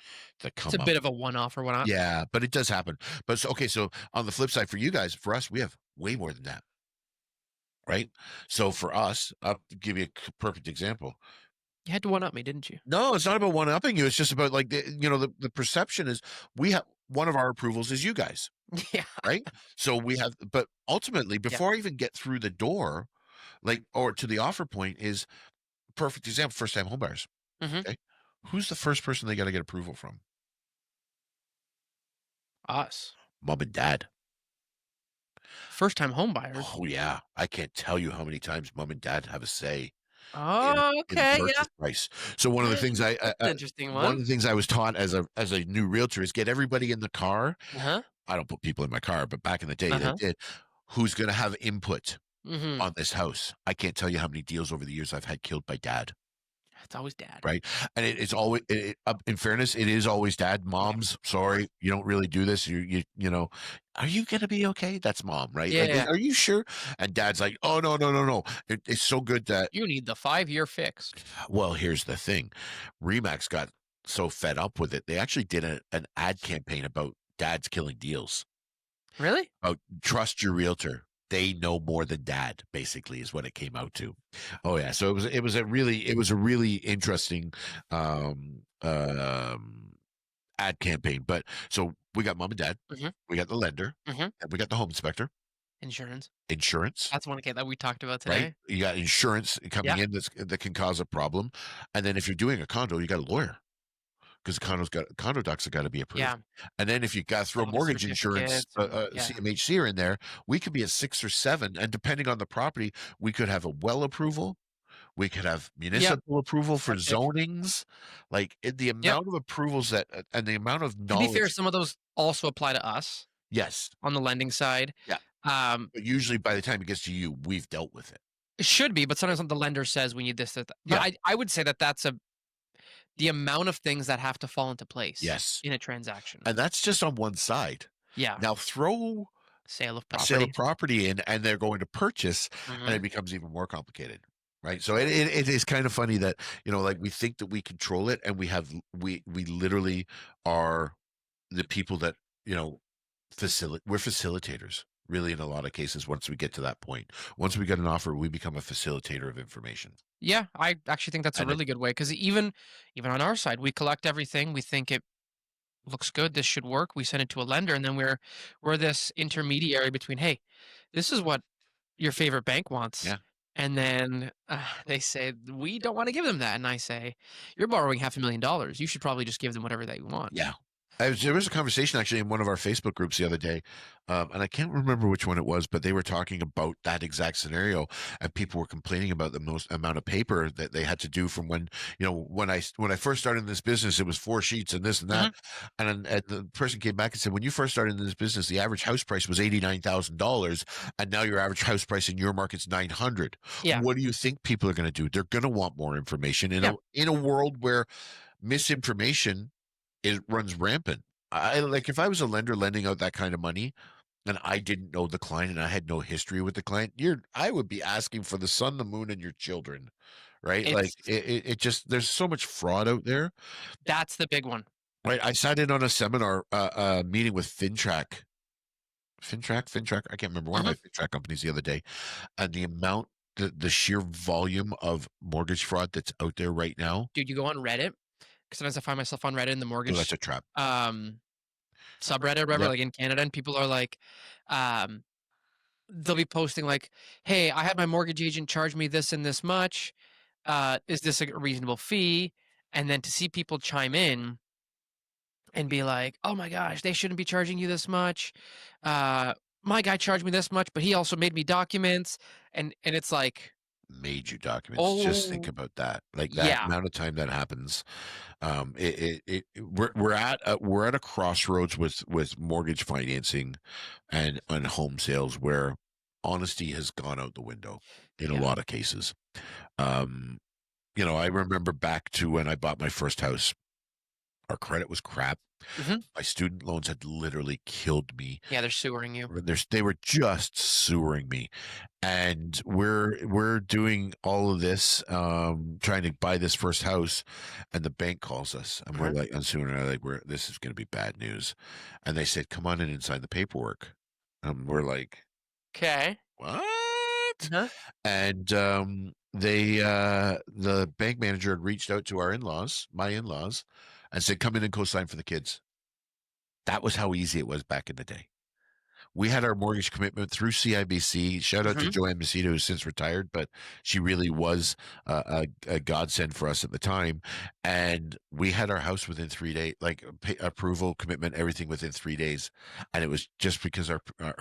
Speaker 1: It's
Speaker 2: come
Speaker 1: a
Speaker 2: up.
Speaker 1: bit of a one-off or whatnot.
Speaker 2: Yeah, but it does happen. But so okay, so on the flip side for you guys, for us, we have way more than that, right? So for us, I'll give you a perfect example.
Speaker 1: You had to one-up me, didn't you?
Speaker 2: No, it's not about one upping you. It's just about like the perception is we have one of our approvals is you guys,
Speaker 1: Yeah.
Speaker 2: right? So we have, but ultimately,
Speaker 1: Yeah.
Speaker 2: before I even get through the door, like or to the offer point is perfect example, first time homebuyers.
Speaker 1: Mhm.
Speaker 2: Okay. Who's the first person they got to get approval from?
Speaker 1: Us.
Speaker 2: Mom and dad.
Speaker 1: First-time home buyers.
Speaker 2: Oh yeah. I can't tell you how many times mom and dad have a say
Speaker 1: Oh,
Speaker 2: in the
Speaker 1: okay, yeah.
Speaker 2: purchase price. So one of the things
Speaker 1: That's an interesting
Speaker 2: one of
Speaker 1: one.
Speaker 2: the things I was taught as a new realtor is get everybody in the car.
Speaker 1: Uh-huh,
Speaker 2: I don't put people in my car, but back in the day they
Speaker 1: uh-huh.
Speaker 2: did. Who's going to have input
Speaker 1: Mhm.
Speaker 2: on this house? I can't tell you how many deals over the years I've had killed by dad.
Speaker 1: It's always dad.
Speaker 2: Right? And it's always in fairness, it is always dad.
Speaker 1: Yeah.
Speaker 2: Moms, sorry, you don't really do this. You know, are you gonna be okay? That's mom, right? Like,
Speaker 1: Yeah.
Speaker 2: are you sure? And dad's like, oh no, no, no, no. It's so good that
Speaker 1: You need the 5-year fixed.
Speaker 2: well, here's the thing. Remax got so fed up with it, they actually did an ad campaign about dads killing deals.
Speaker 1: Really?
Speaker 2: About trust your realtor. They know more than dad, basically, is what it came out to. Oh yeah. So it was a really interesting ad campaign. But so we got mom and dad,
Speaker 1: Mhm,
Speaker 2: we got the lender,
Speaker 1: mhm.
Speaker 2: and we got the home inspector,
Speaker 1: Insurance.
Speaker 2: insurance,
Speaker 1: That's one, okay, that we talked about
Speaker 2: right?
Speaker 1: today.
Speaker 2: You got insurance coming
Speaker 1: Yeah,
Speaker 2: in that can cause a problem. And then if you're doing a condo, you got a lawyer because condo docs have got to be approved.
Speaker 1: yeah.
Speaker 2: And then if you got to throw
Speaker 1: All the
Speaker 2: mortgage insurance,
Speaker 1: certificates and yeah.
Speaker 2: CMHC are in there, we could be at 6 or 7. And depending on the property, we could have a well approval. We could have
Speaker 1: Yep,
Speaker 2: municipal approval for
Speaker 1: septic.
Speaker 2: zonings. Like the
Speaker 1: Yep.
Speaker 2: amount of approvals that, and the amount of
Speaker 1: To be fair,
Speaker 2: knowledge.
Speaker 1: some of those also apply to us
Speaker 2: Yes.
Speaker 1: on the lending side.
Speaker 2: Yeah.
Speaker 1: Um,
Speaker 2: But usually by the time it gets to you, we've dealt with it.
Speaker 1: It should be, but sometimes the lender says we need this, that, but
Speaker 2: Yeah.
Speaker 1: I would say that that's the amount of things that have to fall into place
Speaker 2: Yes.
Speaker 1: in a transaction.
Speaker 2: And that's just on one side.
Speaker 1: Yeah.
Speaker 2: Now throw
Speaker 1: Sale of
Speaker 2: a sale
Speaker 1: property.
Speaker 2: of property in and they're going to purchase, and it
Speaker 1: Mhm.
Speaker 2: becomes even more complicated. Right. So it is kind of funny that, like we think that we control it and we literally are the people that, you know, we're facilitators really in a lot of cases once we get to that point. Once we get an offer, we become a facilitator of information.
Speaker 1: Yeah, I actually think that's a
Speaker 2: And it
Speaker 1: really good way because even on our side, we collect everything. We think it looks good. This should work. We send it to a lender, and then we're this intermediary between. Hey, this is what your favorite bank wants,
Speaker 2: yeah.
Speaker 1: and then they say we don't want to give them that, and I say you're borrowing $500,000. You should probably just give them whatever they want.
Speaker 2: Yeah. There was a conversation actually in one of our Facebook groups the other day, and I can't remember which one it was, but they were talking about that exact scenario, and people were complaining about the most amount of paper that they had to do from when I first started in this business, it was 4 sheets and this and that,
Speaker 1: Hmm.
Speaker 2: and the person came back and said, when you first started in this business, the average house price was $89,000, and now your average house price in your market's 900.
Speaker 1: Yeah,
Speaker 2: What do you think people are going to do? They're going to want more information in
Speaker 1: yeah,
Speaker 2: a world where misinformation it runs rampant. I like if I was a lender lending out that kind of money and I didn't know the client and I had no history with the client, I would be asking for the sun, the moon, and your children, right? Like
Speaker 1: it's
Speaker 2: it just there's so much fraud out there.
Speaker 1: that's the big one.
Speaker 2: Right. I sat in on a seminar, meeting with Fintrack. I can't remember one of my
Speaker 1: Hmm.
Speaker 2: Fintrack companies the other day, and the sheer volume of mortgage fraud that's out there right now.
Speaker 1: Dude, you go on Reddit because sometimes I find myself on Reddit in the
Speaker 2: Oh, that's
Speaker 1: mortgage
Speaker 2: a trap.
Speaker 1: um, subreddit or whatever,
Speaker 2: Yep.
Speaker 1: like in Canada, and people are like, um, they'll be posting like, "Hey, I had my mortgage agent charge me this and this much. Is this a reasonable fee?" And then to see people chime in and be like, "Oh my gosh, they shouldn't be charging you this much. Uh, my guy charged me this much, but he also made me documents." And it's like,
Speaker 2: Major documents. Just think
Speaker 1: oh
Speaker 2: about that. Like that
Speaker 1: yeah,
Speaker 2: amount of time that happens. We're at a crossroads with mortgage financing and home sales where honesty has gone out the window in a
Speaker 1: yeah,
Speaker 2: lot of cases. Um, I remember back to when I bought my first house, our credit was crap.
Speaker 1: hmm,
Speaker 2: My student loans had literally killed me.
Speaker 1: yeah, they're sewering you.
Speaker 2: They were just sewering me, and we're doing all of this, trying to buy this first house, and the bank calls us, and we're
Speaker 1: Uh-huh.
Speaker 2: like, and sooner or later, we're this is going to be bad news, and they said, "Come on in and sign the paperwork," and we're like,
Speaker 1: Okay.
Speaker 2: "What?"
Speaker 1: Uh-huh.
Speaker 2: And the bank manager had reached out to my in-laws, and said, "Come in and co-sign for the kids." That was how easy it was back in the day. We had our mortgage commitment through CIBC. Shout out to
Speaker 1: Hmm.
Speaker 2: Joanne Macedo, who's since retired, but she really was a godsend for us at the time. And we had our house within 3 days, like approval, commitment, everything within 3 days. And it was just because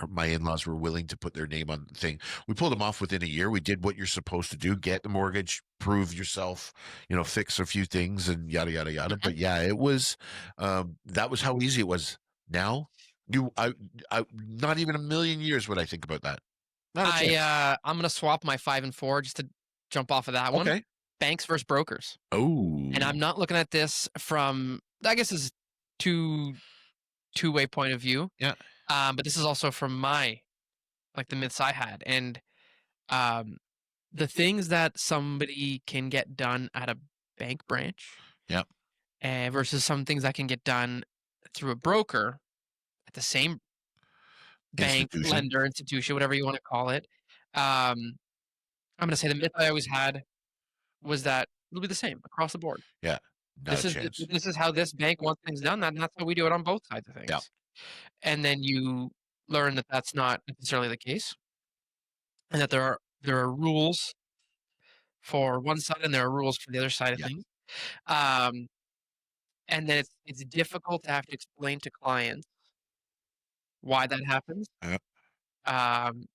Speaker 2: my in-laws were willing to put their name on the thing. We pulled them off within a year. We did what you're supposed to do: get the mortgage, prove yourself, fix a few things, and yada yada yada.
Speaker 1: Hmm.
Speaker 2: But yeah, that was how easy it was. Now not even a million years would I think about that. Not a chance.
Speaker 1: I'm gonna swap my 5 and 4 just to jump off of that one.
Speaker 2: Okay.
Speaker 1: Banks versus brokers. And
Speaker 2: Oh,
Speaker 1: I'm not looking at this from, I guess, this is two-way point of view.
Speaker 2: yeah,
Speaker 1: But this is also from my, like, the myths I had. And um, the things that somebody can get done at a bank branch,
Speaker 2: yeah.
Speaker 1: versus some things that can get done through a broker at the same bank,
Speaker 2: Institution.
Speaker 1: lender, institution, whatever you want to call it. Um, I'm gonna say the myth I always had was that it'll be the same across the board.
Speaker 2: Yeah, not a chance.
Speaker 1: This is how this bank wants things done, and that's how we do it on both sides of
Speaker 2: Yeah,
Speaker 1: things. And then you learn that that's not necessarily the case, and that there are rules for one side and there are rules for the other side of
Speaker 2: yeah,
Speaker 1: things. Um, and then it's difficult to have to explain to clients why that happens,
Speaker 2: yeah,
Speaker 1: um,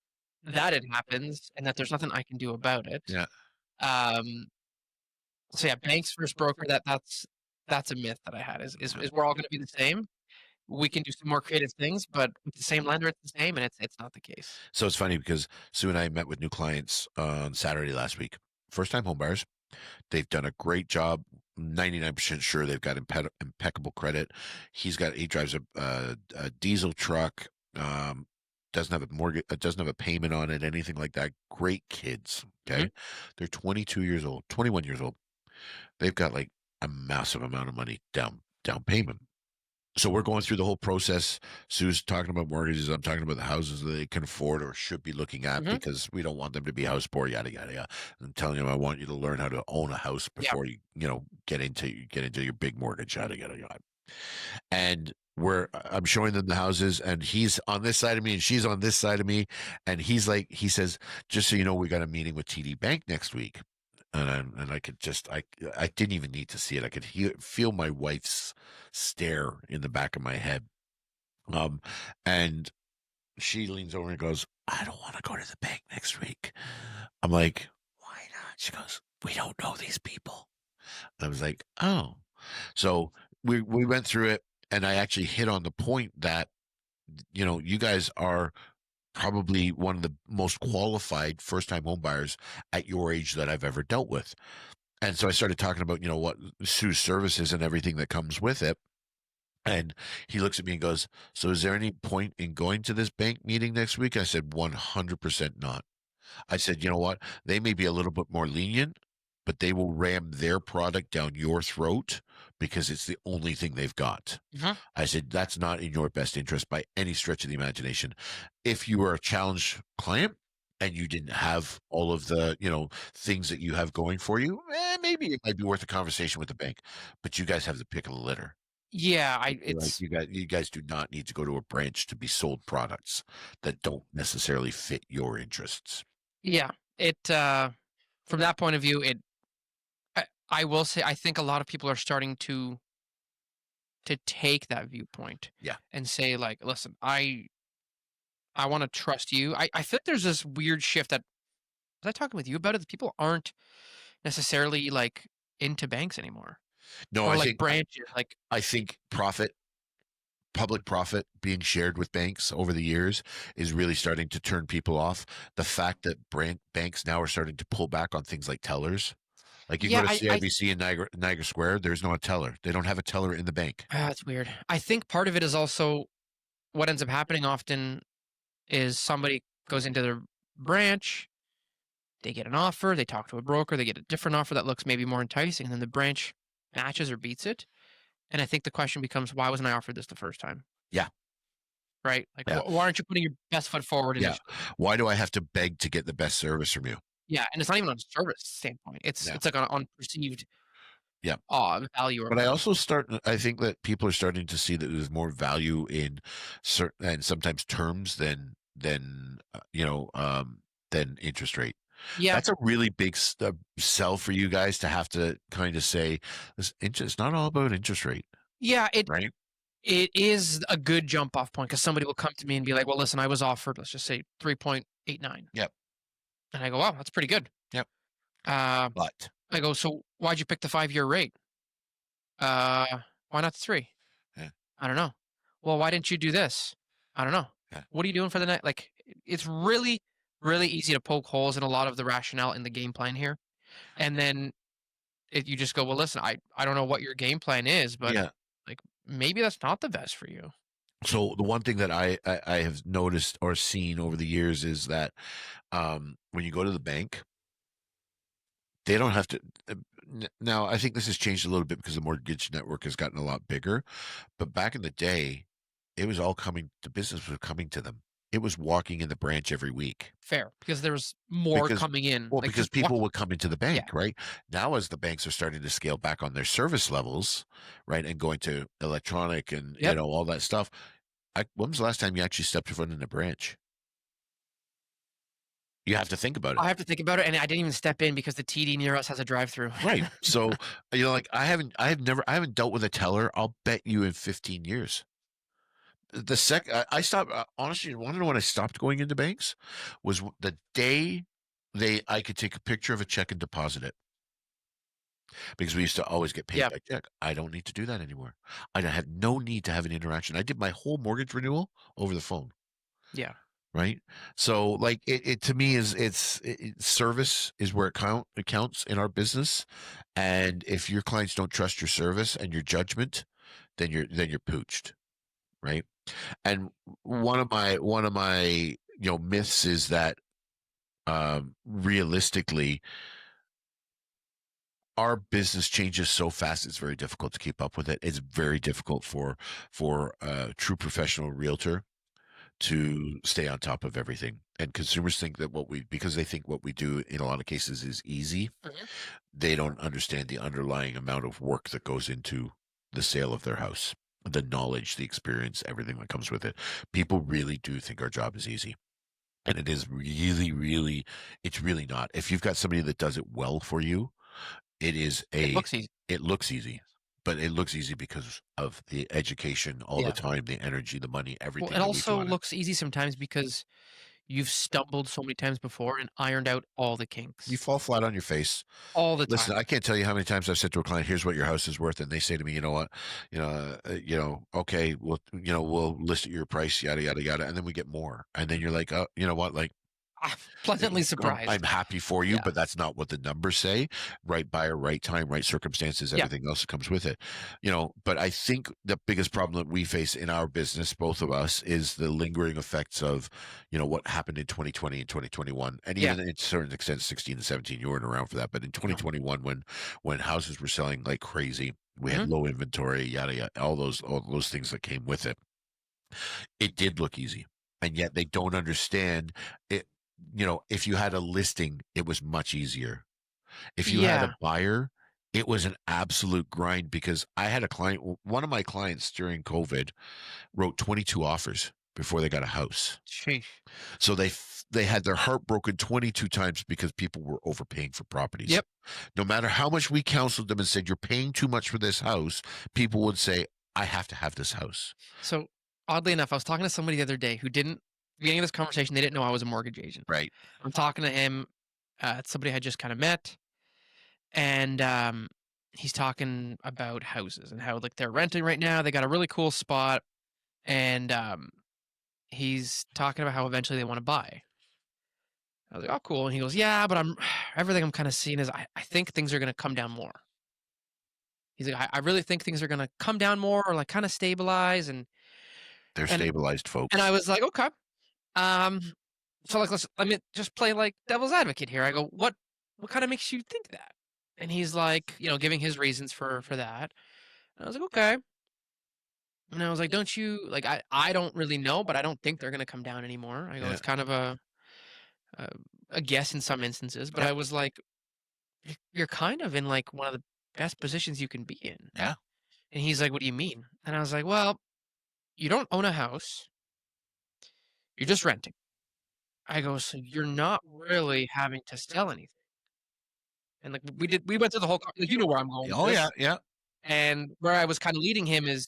Speaker 1: that it happens, and that there's nothing I can do about it.
Speaker 2: yeah,
Speaker 1: Um, so yeah, banks versus broker. That's a myth that I had. Is
Speaker 2: yeah,
Speaker 1: we're all going to be the same? we can do some more creative things, but with the same lender, it's the same, and it's not the case.
Speaker 2: So it's funny because Sue and I met with new clients on Saturday last week. First time homebuyers. They've done a great job. 99% sure they've got impeccable credit. He drives a diesel truck. Doesn't have a mortgage, doesn't have a payment on it, anything like that. Great kids.
Speaker 1: Mhm.
Speaker 2: Okay. They're 22 years old, 21 years old. They've got like a massive amount of money down payment. So we're going through the whole process. Sue's talking about mortgages. I'm talking about the houses that they can afford or should be looking at
Speaker 1: Mhm.
Speaker 2: because we don't want them to be house poor, yada yada yada. I'm telling them I want you to learn how to own a house
Speaker 1: Yeah.
Speaker 2: before you get into your big mortgage, yada yada yada. And I'm showing them the houses, and he's on this side of me, and she's on this side of me, and he says, just so you know, we got a meeting with TD Bank next week. And I could just I didn't even need to see it. I could feel my wife's stare in the back of my head. Um, and she leans over and goes, "I don't want to go to the bank next week." I'm like, "Why not?" She goes, "We don't know these people." And I was like, "Oh." So we went through it, and I actually hit on the point that you guys are probably one of the most qualified first time home buyers at your age that I've ever dealt with. And so I started talking about, what Sue's services and everything that comes with it. And he looks at me and goes, "So is there any point in going to this bank meeting next week?" I said, 100% not. I said, "You know what? They may be a little bit more lenient, but they will ram their product down your throat because it's the only thing they've got."
Speaker 1: Mhm.
Speaker 2: I said, "That's not in your best interest by any stretch of the imagination. If you were a challenge client and you didn't have all of the, things that you have going for you, maybe it might be worth a conversation with the bank. But you guys have the pick of the litter.
Speaker 1: Yeah,
Speaker 2: I
Speaker 1: I
Speaker 2: feel like
Speaker 1: it's
Speaker 2: you guys do not need to go to a branch to be sold products that don't necessarily fit your interests."
Speaker 1: yeah, from that point of view, I will say I think a lot of people are starting to take that viewpoint
Speaker 2: Yeah.
Speaker 1: and say, like, "Listen, I wanna trust you." I feel like there's this weird shift that was I talking with you about it? That people aren't necessarily, like, into banks anymore
Speaker 2: No,
Speaker 1: or,
Speaker 2: I
Speaker 1: like,
Speaker 2: think
Speaker 1: branches, like
Speaker 2: I think public profit being shared with banks over the years is really starting to turn people off. The fact that banks now are starting to pull back on things like tellers. Like you go
Speaker 1: yeah,
Speaker 2: to
Speaker 1: I
Speaker 2: CIBC in Niagara Square, there's no teller. They don't have a teller in the bank.
Speaker 1: that's weird. I think part of it is also what ends up happening often is somebody goes into their branch, they get an offer, they talk to a broker, they get a different offer that looks maybe more enticing, and then the branch matches or beats it. And I think the question becomes, why wasn't I offered this the first time?
Speaker 2: Yeah,
Speaker 1: Right? Like,
Speaker 2: yeah,
Speaker 1: why aren't you putting your best foot forward
Speaker 2: yeah.
Speaker 1: initially?
Speaker 2: Why do I have to beg to get the best service from you?
Speaker 1: Yeah, and it's not even on a service standpoint. It's
Speaker 2: Yeah,
Speaker 1: it's like on perceived
Speaker 2: yeah.
Speaker 1: value or
Speaker 2: But
Speaker 1: value.
Speaker 2: I think that people are starting to see that there's more value in certain and sometimes terms than interest rate.
Speaker 1: Yeah,
Speaker 2: That's a really big sell for you guys to have to kind of say, this interest, it's not all about interest rate,
Speaker 1: yeah,
Speaker 2: right?
Speaker 1: it is a good jump off point because somebody will come to me and be like, "Well, listen, I was offered, let's just say 3.89."
Speaker 2: Yep,
Speaker 1: And I go, "Wow, that's pretty good."
Speaker 2: yep.
Speaker 1: Uh,
Speaker 2: But
Speaker 1: I go, "So why'd you pick the 5-year rate?" Why not the 3?"
Speaker 2: yeah,
Speaker 1: "I don't know." "Well, why didn't you do this?" "I don't know."
Speaker 2: yeah,
Speaker 1: "What are you doing for the night?" Like, it's really, really easy to poke holes in a lot of the rationale in the game plan here. And then you just go, "Well, listen, I don't know what your game plan is, but,
Speaker 2: yeah.
Speaker 1: like, maybe that's not the best for you."
Speaker 2: So the one thing that I have noticed or seen over the years is that when you go to the bank, they don't have to. Now, I think this has changed a little bit because the mortgage network has gotten a lot bigger. But back in the day, it was all coming. The business was coming to them. It was walking in the branch every week
Speaker 1: Fair, because there was more
Speaker 2: because,
Speaker 1: coming in,
Speaker 2: well,
Speaker 1: like,
Speaker 2: because
Speaker 1: just
Speaker 2: people would come into the
Speaker 1: yeah.
Speaker 2: bank, right? Now, as the banks are starting to scale back on their service levels, right, and going to electronic and
Speaker 1: Yep.
Speaker 2: all that stuff. When was the last time you actually stepped foot in a branch? You have to think about it.
Speaker 1: I have to think about it, and I didn't even step in because the TD near us has a drive-through.
Speaker 2: Right. So, like I haven't dealt with a teller. I'll bet you in 15 years. I stopped, honestly, you want to know when I stopped going into banks was the day I could take a picture of a check and deposit it. because we used to always get paid
Speaker 1: Yeah,
Speaker 2: by check. I don't need to do that anymore. I had no need to have an interaction. I did my whole mortgage renewal over the phone,
Speaker 1: yeah.
Speaker 2: right? So, like, it to me is service is where it counts in our business, and if your clients don't trust your service and your judgment, then you're pooched, right? And one of my myths is that realistically our business changes so fast it's very difficult to keep up with it. It's very difficult for a true professional realtor to stay on top of everything. And consumers think that because they think what we do in a lot of cases is easy,
Speaker 1: Mhm.
Speaker 2: they don't understand the underlying amount of work that goes into the sale of their house, the knowledge, the experience, everything that comes with it. People really do think our job is easy. And it is really, really, it's really not. If you've got somebody that does it well for you, it is
Speaker 1: It
Speaker 2: a
Speaker 1: looks easy.
Speaker 2: it looks easy, but it looks easy because of the education, all the
Speaker 1: Yeah.
Speaker 2: time, the energy, the money,
Speaker 1: Well,
Speaker 2: everything
Speaker 1: it
Speaker 2: that we do
Speaker 1: also
Speaker 2: on it.
Speaker 1: looks easy sometimes because you've stumbled so many times before and ironed out all the
Speaker 2: You
Speaker 1: kinks
Speaker 2: fall flat on your face.
Speaker 1: all the
Speaker 2: Listen,
Speaker 1: time.
Speaker 2: I can't tell you how many times I've said to a client, "Here's what your house is worth," and they say to me, "You know what? Okay, we'll list at your price, yada yada yada," and then we get more, and then you're like, "Oh, you know what? Like,
Speaker 1: I'm pleasantly
Speaker 2: I'm
Speaker 1: surprised.
Speaker 2: happy for you,
Speaker 1: Yeah.
Speaker 2: but that's not what the numbers say. Right buyer, right time, right circumstances,
Speaker 1: Yeah.
Speaker 2: everything else that comes with it. But I think the biggest problem that we face in our business, both of us, is the lingering effects of, what happened in 2020 and 2021. And
Speaker 1: Yeah.
Speaker 2: even in certain extent, 16 and 17, you weren't around for that. But in
Speaker 1: No.
Speaker 2: 2021, when houses were selling like crazy, we had
Speaker 1: Mhm.
Speaker 2: low inventory, yada yada, all those things that came with it. It did look easy, and yet they don't understand it. If you had a listing, it was much easier. If you had a
Speaker 1: Yeah.
Speaker 2: buyer, it was an absolute grind because I had a client, one of my clients during COVID wrote 22 offers before they got a house.
Speaker 1: Sheesh.
Speaker 2: So they had their heart broken 22 times because people were overpaying for properties.
Speaker 1: Yep.
Speaker 2: No matter how much we counseled them and said, "You're paying too much for this house," people would say, "I have to have this house."
Speaker 1: So, oddly enough, I was talking to somebody the other day who didn't beginning of this conversation, they didn't know I was a mortgage agent.
Speaker 2: Right.
Speaker 1: I'm talking to him, somebody I had just kinda met, and, he's talking about houses and how, like, they're renting right now, they got a really cool spot, and, he's talking about how eventually they wanna buy. I was like, "Oh, cool," and he goes, "Yeah, but I'm everything I'm kinda seeing is I think things are gonna come down more." He's like, "I really think things are gonna come down more or, like, kinda stabilize,"
Speaker 2: They're
Speaker 1: and
Speaker 2: stabilized
Speaker 1: and I
Speaker 2: folks.
Speaker 1: was like, "Okay." Um, so, like, let me just play, like, devil's advocate here. I go, "What kinda makes you think that?" And he's like, giving his reasons for that. And I was like, "Okay." And I was like, "Don't you like, I don't really know, but I don't think they're gonna come down anymore." I go,
Speaker 2: Yeah.
Speaker 1: "It's kind of a a guess in some instances," but
Speaker 2: Yeah.
Speaker 1: I was like, "You're kind of in, like, one of the best positions you can be in."
Speaker 2: Yeah.
Speaker 1: And he's like, "What do you mean?" And I was like, "Well, you don't own a house, you're just renting." I go, "So you're not really having to sell anything." And, like, we went through the whole like, you know where I'm going with
Speaker 2: Oh, yeah,
Speaker 1: this,
Speaker 2: yeah,
Speaker 1: and where I was kinda leading him is,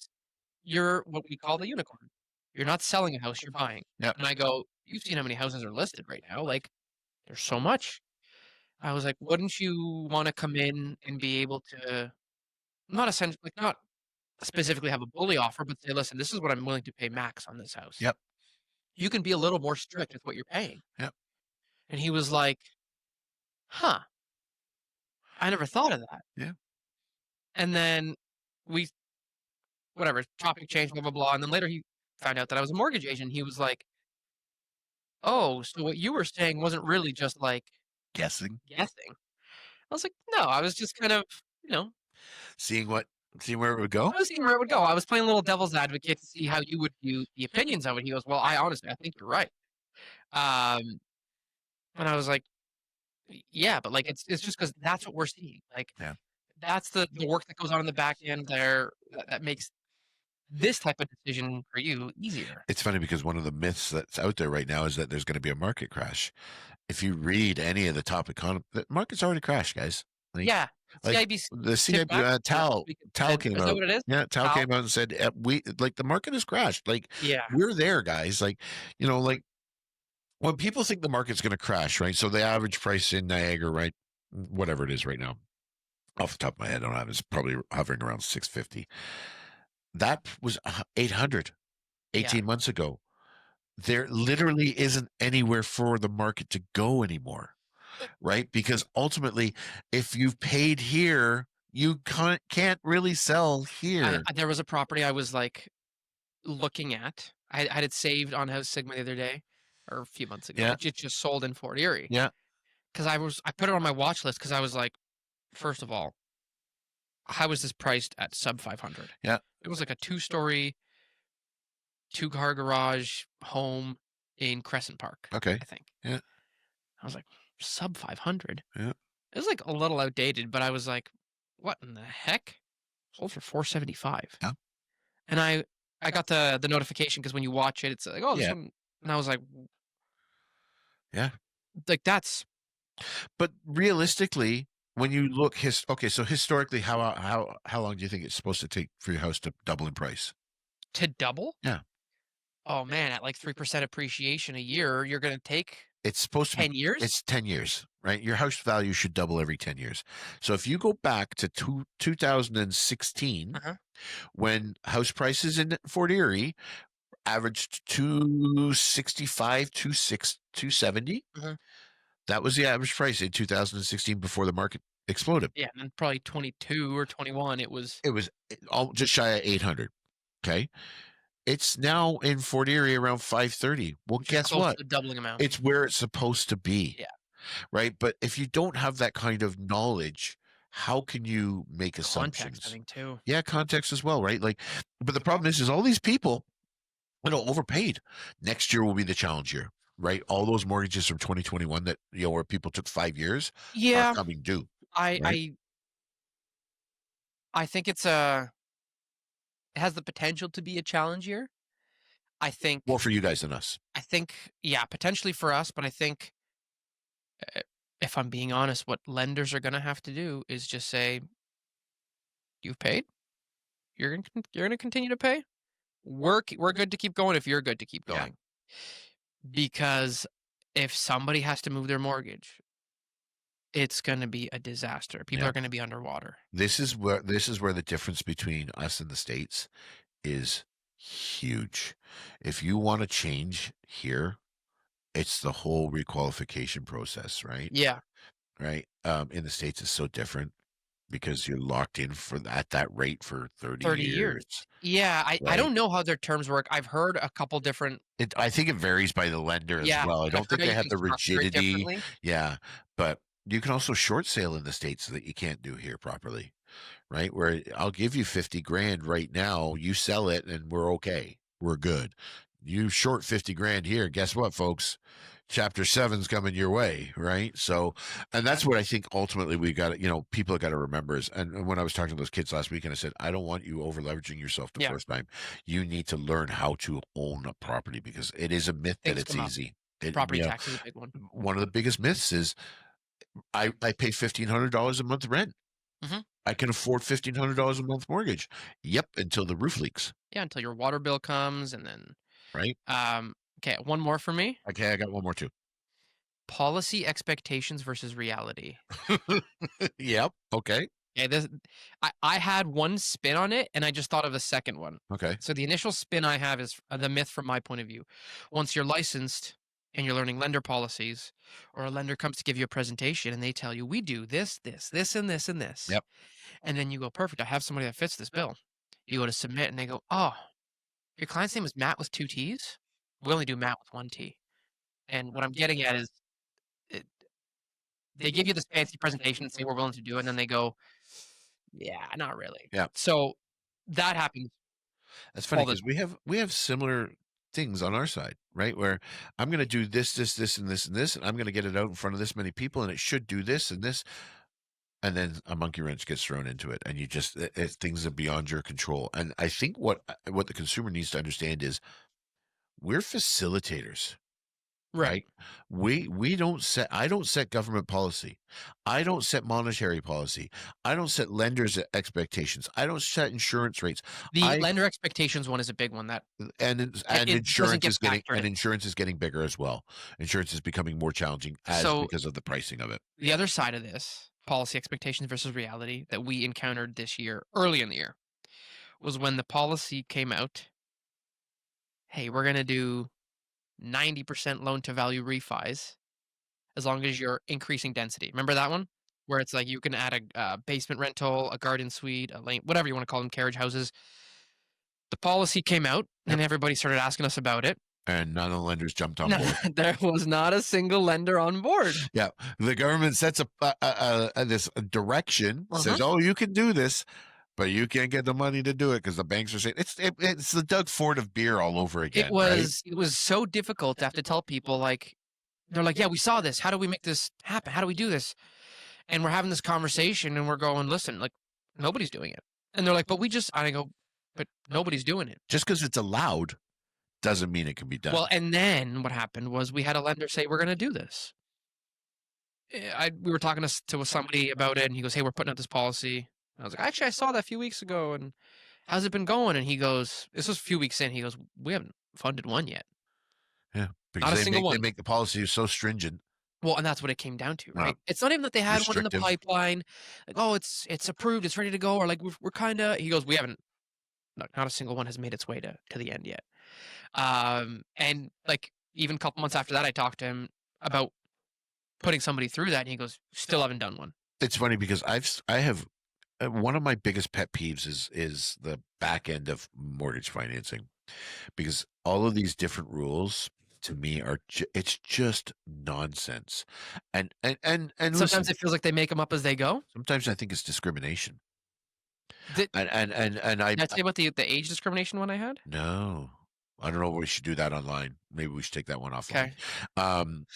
Speaker 1: you're what we call the unicorn. You're not selling a house, you're buying.
Speaker 2: yeah.
Speaker 1: And I go, "You've seen how many houses are listed right now, like, there's so much." I was like, "Wouldn't you wanna come in and be able to" not specifically have a bully offer, but say, "Listen, this is what I'm willing to pay max on this house.
Speaker 2: Yep,
Speaker 1: You can be a little more strict with what you're paying."
Speaker 2: yep,
Speaker 1: And he was like, "Huh, I never thought of that."
Speaker 2: yeah,
Speaker 1: And then we whatever, topic change, blah, blah, blah, and then later he found out that I was a mortgage agent. He was like, "Oh, so what you were saying wasn't really just, like,
Speaker 2: guessing,
Speaker 1: guessing?" I was like, "No, I was just kind of, you know,
Speaker 2: seeing what seeing where it would go.
Speaker 1: I was seeing where it would go. I was playing a little devil's advocate to see how you would view the opinions of it." He goes, "Well, I think you're right." Um, and I was like, Yeah, but, like, it's just because that's what we're seeing." Like,
Speaker 2: Yeah.
Speaker 1: that's the work that goes on in the back end there that makes this type of decision for you easier.
Speaker 2: It's funny because one of the myths that's out there right now is that there's gonna be a market crash. If you read any of the top the market's already crashed, guys. Like
Speaker 1: Yeah,
Speaker 2: like,
Speaker 1: CIBC
Speaker 2: the
Speaker 1: tipped
Speaker 2: CIB
Speaker 1: back last
Speaker 2: Tal
Speaker 1: week and
Speaker 2: Tal
Speaker 1: said
Speaker 2: came
Speaker 1: is that
Speaker 2: out.
Speaker 1: what it is?
Speaker 2: Yeah, Tal
Speaker 1: Tal?
Speaker 2: came out and said, "We like, the market has crashed." Like,
Speaker 1: Yeah,
Speaker 2: we're there, guys. Like, like, when people think the market's gonna crash, right? So the average price in Niagara, right, whatever it is right now, Off the top of my head, I don't have. It's probably hovering around 650. That was 800
Speaker 1: Yeah.
Speaker 2: 18 months ago. There literally isn't anywhere for the market to go anymore, right? Because ultimately, if you've paid here, you can't really sell here.
Speaker 1: There was a property I was, like, looking at. I had it saved on House Sigma the other day, or a few months ago.
Speaker 2: Yeah,
Speaker 1: It just sold in Fort Erie
Speaker 2: yeah,
Speaker 1: because I put it on my watch list because I was like, first of all, how is this priced at sub 500?
Speaker 2: yeah.
Speaker 1: It was like a two-story, two-car garage home in Crescent Park,
Speaker 2: Okay.
Speaker 1: I think.
Speaker 2: Yeah,
Speaker 1: I was like, sub 500?
Speaker 2: yeah,
Speaker 1: It was, like, a little outdated, but I was like, "What in the heck?" Sold for 475.
Speaker 2: yeah,
Speaker 1: And I got the notification because when you watch it, it's like, "Oh, this
Speaker 2: yeah,
Speaker 1: one," and I was
Speaker 2: yeah.
Speaker 1: like, "That's
Speaker 2: But realistically, when you look okay, so historically, how long do you think it's supposed to take for your house to double in price?
Speaker 1: to double?"
Speaker 2: Yeah,
Speaker 1: Oh, man, at, like, 3% appreciation a year, you're gonna take
Speaker 2: it's supposed to be.
Speaker 1: 10 years?
Speaker 2: It's 10 years, right? Your house value should double every 10 years. So if you go back to 2016,
Speaker 1: Uh-huh,
Speaker 2: when house prices in Fort Erie averaged 265, 270,
Speaker 1: uh-huh.
Speaker 2: that was the average price in 2016 before the market exploded.
Speaker 1: Yeah, and then probably 22 or 21, it was
Speaker 2: It was all just shy of 800. Okay. It's now in Fort Erie around 530. Well,
Speaker 1: which is
Speaker 2: guess
Speaker 1: close to
Speaker 2: what?
Speaker 1: the doubling amount.
Speaker 2: It's where it's supposed to be,
Speaker 1: Yeah,
Speaker 2: right? But if you don't have that kind of knowledge, how can you make
Speaker 1: context, I
Speaker 2: assumptions?
Speaker 1: think, too.
Speaker 2: Yeah, context as well, right? Like, but the problem is all these people, overpaid. Next year will be the challenge year, right? All those mortgages from 2021 that, where people took 5 years are
Speaker 1: Yeah,
Speaker 2: coming due,
Speaker 1: I
Speaker 2: right?
Speaker 1: I I think it has the potential to be a challenge year. I
Speaker 2: More
Speaker 1: think
Speaker 2: for you guys than us.
Speaker 1: I think, yeah, potentially for us, but I think, eh, if I'm being honest, what lenders are gonna have to do is just say, "You've paid? You're gonna continue to pay? We're good to keep going if you're good to keep
Speaker 2: Yeah,
Speaker 1: going." Because if somebody has to move their mortgage, it's gonna be a disaster. People
Speaker 2: yeah.
Speaker 1: are gonna be underwater.
Speaker 2: This is where the difference between us and the States is huge. If you want to change here, it's the whole requalification process, right?
Speaker 1: Yeah,
Speaker 2: Right. In the States, it's so different because you're locked in at that rate for 30
Speaker 1: 30 years.
Speaker 2: years,
Speaker 1: Yeah, I
Speaker 2: right?
Speaker 1: don't know how their terms work. I've heard a couple different.
Speaker 2: I think it varies by the lender as
Speaker 1: Yeah,
Speaker 2: well. I
Speaker 1: I've
Speaker 2: don't
Speaker 1: heard
Speaker 2: think
Speaker 1: how
Speaker 2: they
Speaker 1: you
Speaker 2: have
Speaker 1: can
Speaker 2: the
Speaker 1: structure it
Speaker 2: rigidity.
Speaker 1: differently.
Speaker 2: Yeah, but you can also short sale in the States that you can't do here properly, right? Where I'll give you 50 grand right now, you sell it and we're okay. We're good. You short 50 grand here, guess what, folks? Chapter seven's coming your way, right? So, and
Speaker 1: Yeah,
Speaker 2: that's what I think ultimately we got to, people got to remember is, and when I was talking to those kids last week and I said, I don't want you over leveraging yourself the
Speaker 1: yeah,
Speaker 2: first time. You need to learn how to own a property because it is a myth that
Speaker 1: things
Speaker 2: it's
Speaker 1: come up.
Speaker 2: easy. It,
Speaker 1: Property tax is a big one.
Speaker 2: one of the biggest myths is I pay $1,500 a month rent.
Speaker 1: Mhm.
Speaker 2: I can afford $1,500 a month mortgage. Yep, until the roof leaks,
Speaker 1: Yeah, until your water bill comes and then,
Speaker 2: right?
Speaker 1: okay, one more for me.
Speaker 2: Okay, I got one more too.
Speaker 1: Policy expectations versus reality.
Speaker 2: Yep. Okay.
Speaker 1: Okay, I had one spin on it, and I just thought of a second one.
Speaker 2: Okay.
Speaker 1: So the initial spin I have is the myth from my point of view. Once you're licensed and you're learning lender policies, or a lender comes to give you a presentation and they tell you, "We do this, this, this, and this, and this."
Speaker 2: Yep.
Speaker 1: And then you go, "Perfect, I have somebody that fits this bill." You go to submit and they go, "Oh, your client's name is Matt with 2 T's? We only do Matt with 1 T." And what I'm getting at is, it they give you this fancy presentation and say, "We're willing to do it," and then they go, "Yeah, not really."
Speaker 2: Yeah.
Speaker 1: So, that happens
Speaker 2: That's funny
Speaker 1: all the
Speaker 2: because we have similar things on our side, right? Where I'm going to do this, this, this, and this, and this, and I'm going to get it out in front of this many people, and it should do this and this, and then a monkey wrench gets thrown into it, and things are beyond your control. And I think what the consumer needs to understand is we're facilitators.
Speaker 1: right.
Speaker 2: Right? We don't set I don't set government policy. I don't set monetary policy. I don't set lenders' expectations. I don't set insurance rates.
Speaker 1: The
Speaker 2: I
Speaker 1: lender expectations one is a big one that
Speaker 2: and
Speaker 1: it doesn't
Speaker 2: insurance
Speaker 1: get
Speaker 2: is getting
Speaker 1: factored in.
Speaker 2: bigger as well. Insurance is becoming more challenging as
Speaker 1: So,
Speaker 2: because of the pricing of it.
Speaker 1: the other side of this, policy expectations versus reality that we encountered this year, early in the year, was when the policy came out. Hey, we're going to do 90% loan to value refis as long as you're increasing density. Remember that one? Where it's like you can add a basement rental, a garden suite, a lane, whatever you want to call them, carriage houses. The policy came out
Speaker 2: Yep.
Speaker 1: and everybody started asking us about it.
Speaker 2: And none of the lenders jumped on
Speaker 1: No,
Speaker 2: board.
Speaker 1: there was not a single lender on board.
Speaker 2: Yeah, the government sets this direction,
Speaker 1: Uh-huh.
Speaker 2: says, "Oh, you can do this, but you can't get the money to do it because the banks are saying it's the Doug Ford of beer all over again, right?"
Speaker 1: It was so difficult to have to tell people like they're like, "Yeah, we saw this. How do we make this happen? How do we do this?" And we're having this conversation and we're going, "Listen, like nobody's doing it." And they're like, "But we just," I go, "But nobody's doing it."
Speaker 2: Just because it's allowed doesn't mean it can be
Speaker 1: Well,
Speaker 2: done.
Speaker 1: and then what happened was we had a lender say, "We're going to do this." We were talking to somebody about it, and he goes, "Hey, we're putting out this policy." I was like, "Actually, I saw that a few weeks ago, and how's it been going?" And he goes, "This was a few weeks in." He goes, "We haven't funded one yet,
Speaker 2: Yeah, because
Speaker 1: not a
Speaker 2: they
Speaker 1: single
Speaker 2: make
Speaker 1: one."
Speaker 2: the policy so stringent,
Speaker 1: Well, and that's what it came down to,
Speaker 2: uh,
Speaker 1: right? It's not even that they had one in the
Speaker 2: restrictive.
Speaker 1: pipeline, like, "Oh, it's approved, it's ready to go," or like, "We're kind of." He goes, "We haven't. Not a single one has made its way to the end yet." And like even a couple months after that, I talked to him about putting somebody through that, and he goes, "Still haven't done one."
Speaker 2: It's funny because I have one of my biggest pet peeves is the back end of mortgage financing because all of these different rules to me are it's just nonsense. And listen,
Speaker 1: Sometimes it feels like they make them up as they go.
Speaker 2: sometimes I think it's discrimination.
Speaker 1: Did
Speaker 2: And I
Speaker 1: did I tell you about the age discrimination one I had?
Speaker 2: no, I don't know if we should do that online. Maybe we should take that one offline.
Speaker 1: Okay.
Speaker 2: Um,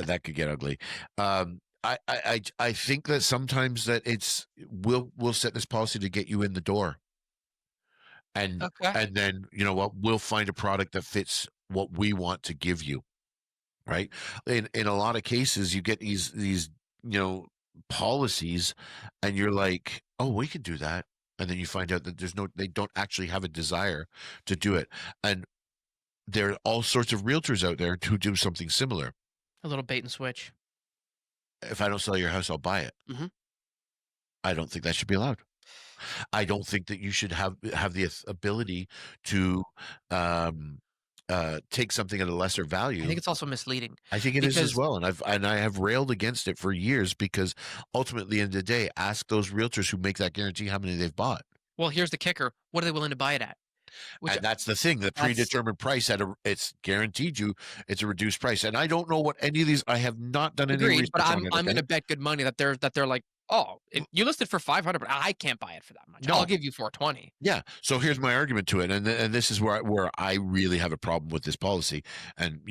Speaker 2: that could get ugly. I think that sometimes that we'll set this policy to get you in the door, and
Speaker 1: Okay.
Speaker 2: and then you know what, we'll find a product that fits what we want to give you, right? In a lot of cases, you get these you know policies, and you're like, oh, we can do that, and then you find out that they don't actually have a desire to do it, and there are all sorts of realtors out there who do something similar.
Speaker 1: A little bait and switch.
Speaker 2: If I don't sell your house, I'll buy it.
Speaker 1: Mhm.
Speaker 2: I don't think that should be allowed. I don't think that you should have the ability to um, take something at a lesser
Speaker 1: I
Speaker 2: value.
Speaker 1: think it's also misleading
Speaker 2: I think it is as
Speaker 1: because
Speaker 2: well, and I have railed against it for years because ultimately, in the end of the day, ask those realtors who make that guarantee how many they've bought,
Speaker 1: well, here's the kicker. What are they willing to buy it at? Which
Speaker 2: and that's the thing. The
Speaker 1: that's
Speaker 2: predetermined price it's guaranteed you it's a reduced price, and I don't know what any of these. I have not done any
Speaker 1: agreed, but
Speaker 2: research on it.
Speaker 1: I'm
Speaker 2: Okay,
Speaker 1: gonna bet good money that they're like, "Oh, you listed for 500, but I can't buy it for that much. I'll
Speaker 2: no,
Speaker 1: give you 420."
Speaker 2: yeah. So here's my argument to it, and this is where I really have a problem with this policy. And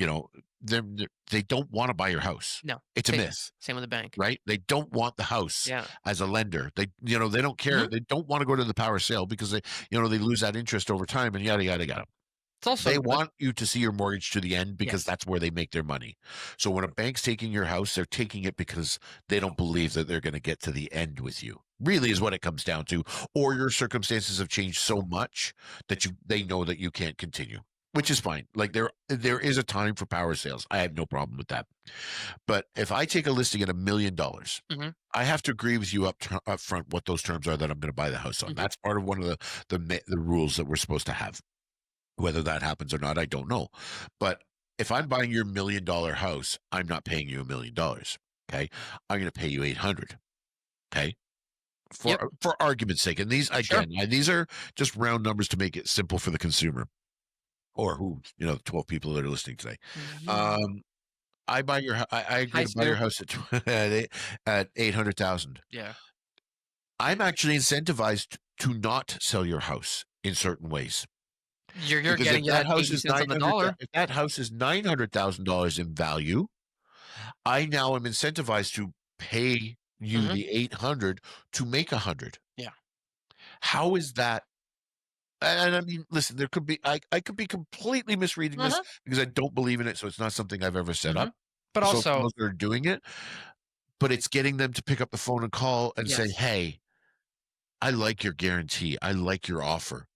Speaker 2: they don't want to buy your house.
Speaker 1: No.
Speaker 2: It's a myth,
Speaker 1: Same with the bank.
Speaker 2: right? They don't want the house
Speaker 1: Yeah.
Speaker 2: as a lender. They don't care.
Speaker 1: Mhm.
Speaker 2: They don't want to go to the power sale because they lose that interest over time and yada yada yada.
Speaker 1: It's also
Speaker 2: They
Speaker 1: like
Speaker 2: want you to see your mortgage to the end because
Speaker 1: yes.
Speaker 2: that's where they make their money. So when a bank's taking your house, they're taking it because they don't believe that they're going to get to the end with you. Really is what it comes down to. Or your circumstances have changed so much that they know that you can't continue, which is fine. Like there is a time for power sales. I have no problem with that. But if I take a listing at $1 million,
Speaker 1: Mhm.
Speaker 2: I have to agree with you up front what those terms are that I'm going to buy the house on.
Speaker 1: Mhm.
Speaker 2: That's part of one of the rules that we're supposed to have. Whether that happens or not, I don't know. But if I'm buying your $1 million house, I'm not paying you $1 million. Okay. I'm going to pay you 800. Okay.
Speaker 1: Yep.
Speaker 2: For argument's sake. And
Speaker 1: Sure.
Speaker 2: these are just round numbers to make it simple for the consumer or the 12 people that are listening today.
Speaker 1: Mhm.
Speaker 2: Um, I agree
Speaker 1: Hi,
Speaker 2: to buy your
Speaker 1: Stu.
Speaker 2: house at 800,000.
Speaker 1: Yeah.
Speaker 2: I'm actually incentivized to not sell your house in certain ways.
Speaker 1: You're
Speaker 2: Because
Speaker 1: getting you that 80 cents on the dollar.
Speaker 2: if that house is $900,000 in value, I now am incentivized to pay you
Speaker 1: Mhm.
Speaker 2: the 800 to make 100.
Speaker 1: Yeah.
Speaker 2: How is that? And I mean, listen, I could be completely misreading this
Speaker 1: Uh-huh.
Speaker 2: because I don't believe in it, so it's not something I've ever set
Speaker 1: Mhm.
Speaker 2: up.
Speaker 1: But
Speaker 2: So for
Speaker 1: also
Speaker 2: those that are doing it, but it's getting them to pick up the phone and call and say,
Speaker 1: yes.
Speaker 2: "Hey, I like your guarantee. I like your offer."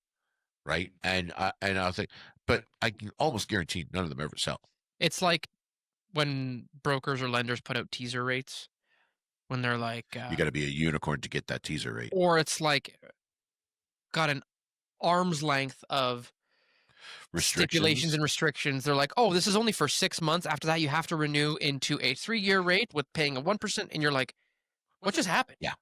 Speaker 2: Right? And I'll think, but I can almost guarantee none of them ever sell.
Speaker 1: It's like when brokers or lenders put out teaser rates. when they're like,
Speaker 2: You gotta be a unicorn to get that teaser rate.
Speaker 1: or it's like got an arm's length of stipulations
Speaker 2: Restrictions.
Speaker 1: and restrictions. They're like, "Oh, this is only for 6 months. After that, you have to renew into a 3-year rate with paying a 1%." And you're like, "What just happened?"
Speaker 2: Yeah.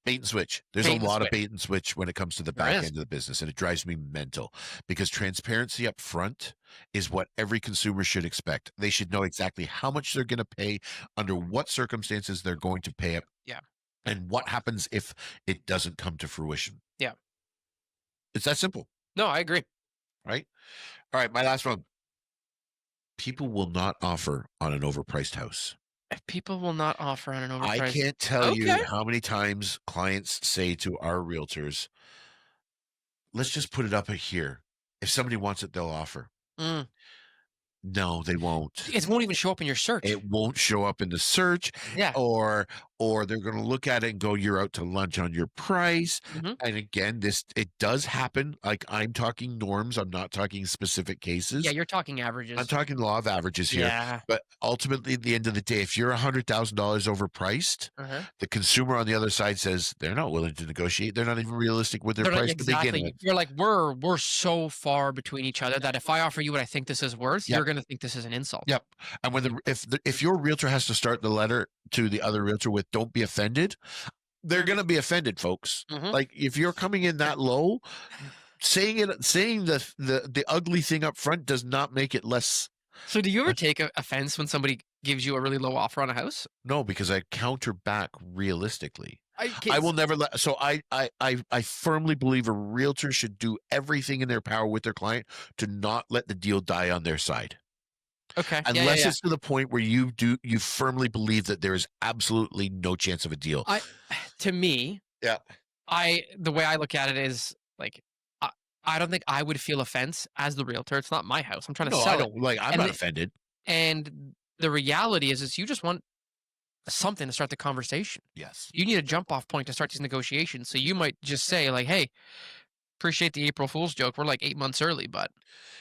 Speaker 2: Bait and switch. There's a
Speaker 1: Bait and
Speaker 2: lot of
Speaker 1: switch.
Speaker 2: bait and switch when it comes to the
Speaker 1: There
Speaker 2: back
Speaker 1: is.
Speaker 2: end of the business, and it drives me mental because transparency up front is what every consumer should expect. They should know exactly how much they're going to pay, under what circumstances they're going to pay it,
Speaker 1: Yeah.
Speaker 2: and what happens if it doesn't come to fruition.
Speaker 1: Yeah.
Speaker 2: It's that simple,
Speaker 1: No, I agree.
Speaker 2: right? All right, my last one. People will not offer on an overpriced house.
Speaker 1: If people will not offer on an
Speaker 2: I
Speaker 1: overpriced.
Speaker 2: can't tell
Speaker 1: Okay.
Speaker 2: you how many times clients say to our realtors, let's just put it up here. If somebody wants it, they'll offer.
Speaker 1: Mm.
Speaker 2: No, they won't.
Speaker 1: It won't even show up in your search.
Speaker 2: It won't show up in the search,
Speaker 1: Yeah.
Speaker 2: or they're gonna look at it and go, "You're out to lunch on your price."
Speaker 1: Mhm.
Speaker 2: And again, this it does happen. Like, I'm talking norms, I'm not talking specific
Speaker 1: Yeah,
Speaker 2: cases.
Speaker 1: you're talking
Speaker 2: I'm
Speaker 1: averages.
Speaker 2: talking law of averages here.
Speaker 1: Yeah.
Speaker 2: But ultimately, at the end of the day, if you're $100,000 overpriced,
Speaker 1: Uh-huh.
Speaker 2: the consumer on the other side says they're not willing to negotiate. They're not even realistic with their
Speaker 1: They're not
Speaker 2: price to begin
Speaker 1: exactly.
Speaker 2: with.
Speaker 1: You're like, "We're so far between each other that if I offer you what I think this is worth,
Speaker 2: Yep.
Speaker 1: you're gonna think this is an insult."
Speaker 2: Yep. And when if your realtor has to start the letter to the other realtor with "Don't be offended," they're gonna be offended, folks.
Speaker 1: Mhm.
Speaker 2: Like, if you're coming in that low, saying the ugly thing up front does not make it less.
Speaker 1: So do you ever take offense when somebody gives you a really low offer on a house?
Speaker 2: No, because I counter back realistically.
Speaker 1: I
Speaker 2: I
Speaker 1: kids.
Speaker 2: will never let so I firmly believe a realtor should do everything in their power with their client to not let the deal die on their side.
Speaker 1: Okay. Yeah, yeah,
Speaker 2: Unless
Speaker 1: yeah.
Speaker 2: it's to the point where you firmly believe that there is absolutely no chance of a deal.
Speaker 1: I to me,
Speaker 2: Yeah.
Speaker 1: the way I look at it is like I, I don't think I would feel offense as the realtor. It's not my house. I'm trying to
Speaker 2: No, I
Speaker 1: sell it.
Speaker 2: don't like, I'm
Speaker 1: And
Speaker 2: not
Speaker 1: the,
Speaker 2: offended.
Speaker 1: and the reality is you just want something to start the conversation.
Speaker 2: Yes.
Speaker 1: You need a jump off point to start these negotiations. So you might just say like, "Hey, appreciate the April Fool's joke. We're like 8 months early, but."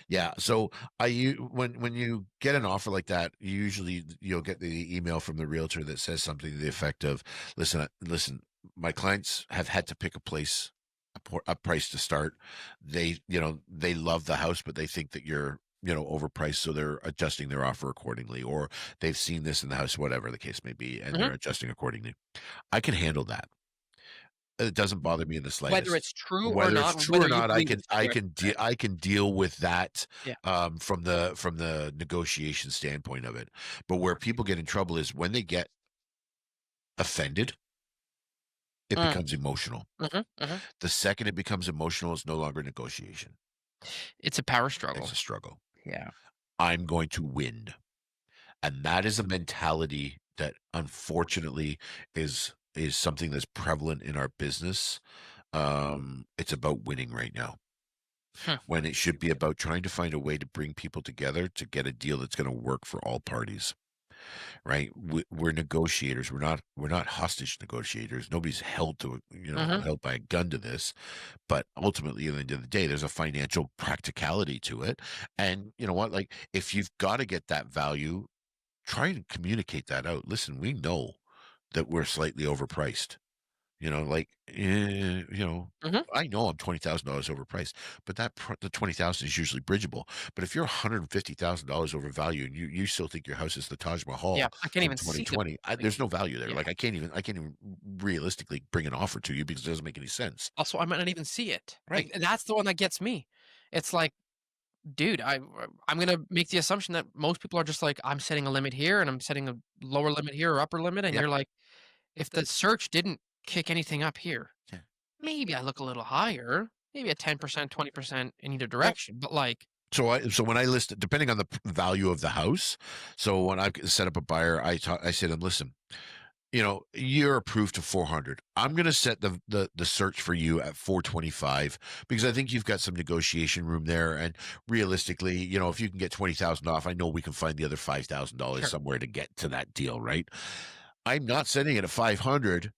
Speaker 2: Yeah, so when you get an offer like that, usually you'll get the email from the realtor that says something to the effect of, listen, my clients have had to pick a place, a price to start. They love the house, but they think that you're, overpriced, so they're adjusting their offer accordingly, or they've seen this in the house, whatever the case may be, and
Speaker 1: Mhm.
Speaker 2: they're adjusting accordingly. I can handle that. It doesn't bother me in the
Speaker 1: Whether
Speaker 2: slightest.
Speaker 1: it's true or
Speaker 2: Whether it's
Speaker 1: not,
Speaker 2: true or
Speaker 1: whether you
Speaker 2: not, I
Speaker 1: believe
Speaker 2: can
Speaker 1: it's
Speaker 2: I
Speaker 1: correct.
Speaker 2: can
Speaker 1: Right.
Speaker 2: I can deal with that,
Speaker 1: Yeah.
Speaker 2: from the negotiation standpoint of it. But where people get in trouble is when they get offended, it
Speaker 1: Mm.
Speaker 2: becomes emotional.
Speaker 1: Mhm. Mhm.
Speaker 2: The second it becomes emotional, it's no longer negotiation.
Speaker 1: It's a power
Speaker 2: It's
Speaker 1: struggle.
Speaker 2: a struggle.
Speaker 1: Yeah.
Speaker 2: I'm going to win. And that is a mentality that unfortunately is something that's prevalent in our business. It's about winning right now,
Speaker 1: Hmm.
Speaker 2: when it should be about trying to find a way to bring people together to get a deal that's going to work for all parties, right? We're negotiators. We're not hostage negotiators. Nobody's held to,
Speaker 1: Mhm.
Speaker 2: held by a gun to this. But ultimately, at the end of the day, there's a financial practicality to it. And you know what? Like, if you've got to get that value, try and communicate that out. Listen, we know that we're slightly overpriced. Like,
Speaker 1: Mhm.
Speaker 2: I know I'm $20,000 overpriced, but the 20,000 is usually bridgeable. But if you're $150,000 overvalued and you still think your house is the Taj
Speaker 1: Yeah.
Speaker 2: Mahal
Speaker 1: I can't
Speaker 2: from
Speaker 1: even see the
Speaker 2: 2020,
Speaker 1: like.
Speaker 2: there's no value there.
Speaker 1: Yeah.
Speaker 2: Like, I can't even realistically bring an offer to you because it doesn't make any sense.
Speaker 1: Also, I might not even see it. Like,
Speaker 2: Right.
Speaker 1: that's the one that gets me. It's like, dude, I'm gonna make the assumption that most people are just like, "I'm setting a limit here, and I'm setting a lower limit here or upper limit," and
Speaker 2: Yep.
Speaker 1: you're like, "If the search didn't kick anything up here,
Speaker 2: Yeah.
Speaker 1: maybe I look a little higher, maybe a 10%, 20% in either
Speaker 2: Yep.
Speaker 1: direction." But, like.
Speaker 2: So when I list, depending on the value of the house, so when I set up a buyer, I say to them, listen, you're approved to 400. I'm going to set the search for you at 425 because I think you've got some negotiation room there. And realistically, if you can get 20,000 off, I know we can find the other $5,000
Speaker 1: Sure.
Speaker 2: somewhere to get to that deal, right? I'm not setting it at 500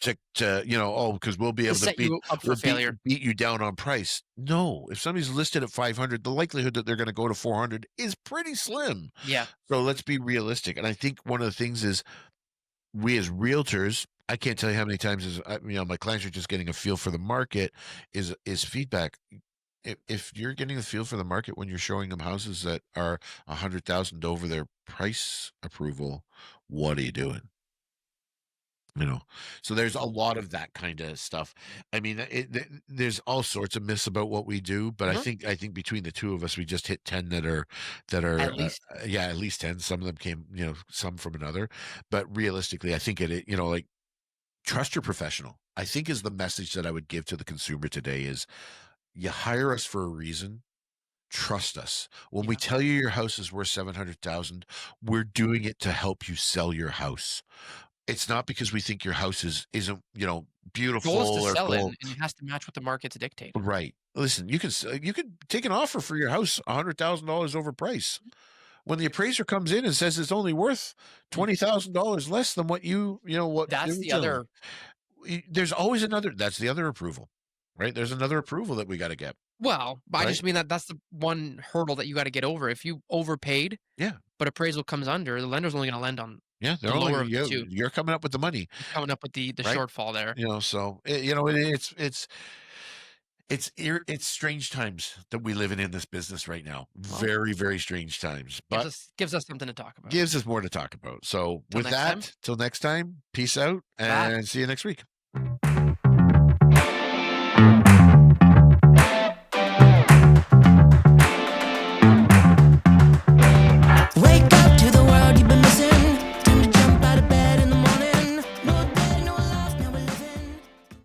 Speaker 2: because we'll be
Speaker 1: To
Speaker 2: able to
Speaker 1: set you up for
Speaker 2: we'll beat
Speaker 1: failure.
Speaker 2: beat you down on price. No, if somebody's listed at 500, the likelihood that they're going to go to 400 is pretty slim.
Speaker 1: Yeah.
Speaker 2: So let's be realistic. And I think one of the things is we as realtors, I can't tell you how many times my clients are just getting a feel for the market is feedback. If you're getting a feel for the market when you're showing them houses that are 100,000 over their price approval, what are you doing? You know, so there's a lot of that kind of stuff. I mean, there's all sorts of myths about what we do, but
Speaker 1: Mhm.
Speaker 2: I think between the two of us, we just hit 10 that are
Speaker 1: At least.
Speaker 2: yeah, at least 10. Some of them came, some from another, but realistically, I think like trust your professional. I think is the message that I would give to the consumer today is you hire us for a reason. Trust us. When we
Speaker 1: Yeah.
Speaker 2: tell you your house is worth 700,000, we're doing it to help you sell your house. It's not because we think your house isn't,
Speaker 1: Goal
Speaker 2: beautiful
Speaker 1: is to
Speaker 2: or
Speaker 1: sell it,
Speaker 2: cool.
Speaker 1: and it has to match what the market's dictating.
Speaker 2: Right. Listen, you could take an offer for your house $100,000 overpriced. When the appraiser comes in and says it's only worth
Speaker 1: Mm.
Speaker 2: $20,000 less than what the
Speaker 1: That's the
Speaker 2: original.
Speaker 1: other
Speaker 2: There's always another. That's the other approval, right? There's another approval that we got to get,
Speaker 1: well, but I
Speaker 2: right?
Speaker 1: just mean that that's the one hurdle that you gotta get over. If you overpaid,
Speaker 2: Yeah,
Speaker 1: but appraisal comes under, the lender's only gonna lend on
Speaker 2: yeah.
Speaker 1: the
Speaker 2: They're only
Speaker 1: lower of the 2.
Speaker 2: you're coming up with the money,
Speaker 1: You're coming up with the
Speaker 2: right?
Speaker 1: shortfall there.
Speaker 2: So it's strange times that we live in this business right now.
Speaker 1: Well,
Speaker 2: Very, very strange times, but
Speaker 1: gives us something to talk about.
Speaker 2: gives us more to talk about. So
Speaker 1: Till
Speaker 2: with
Speaker 1: next time,
Speaker 2: that, till next time, peace out
Speaker 1: bye.
Speaker 2: and see you next week.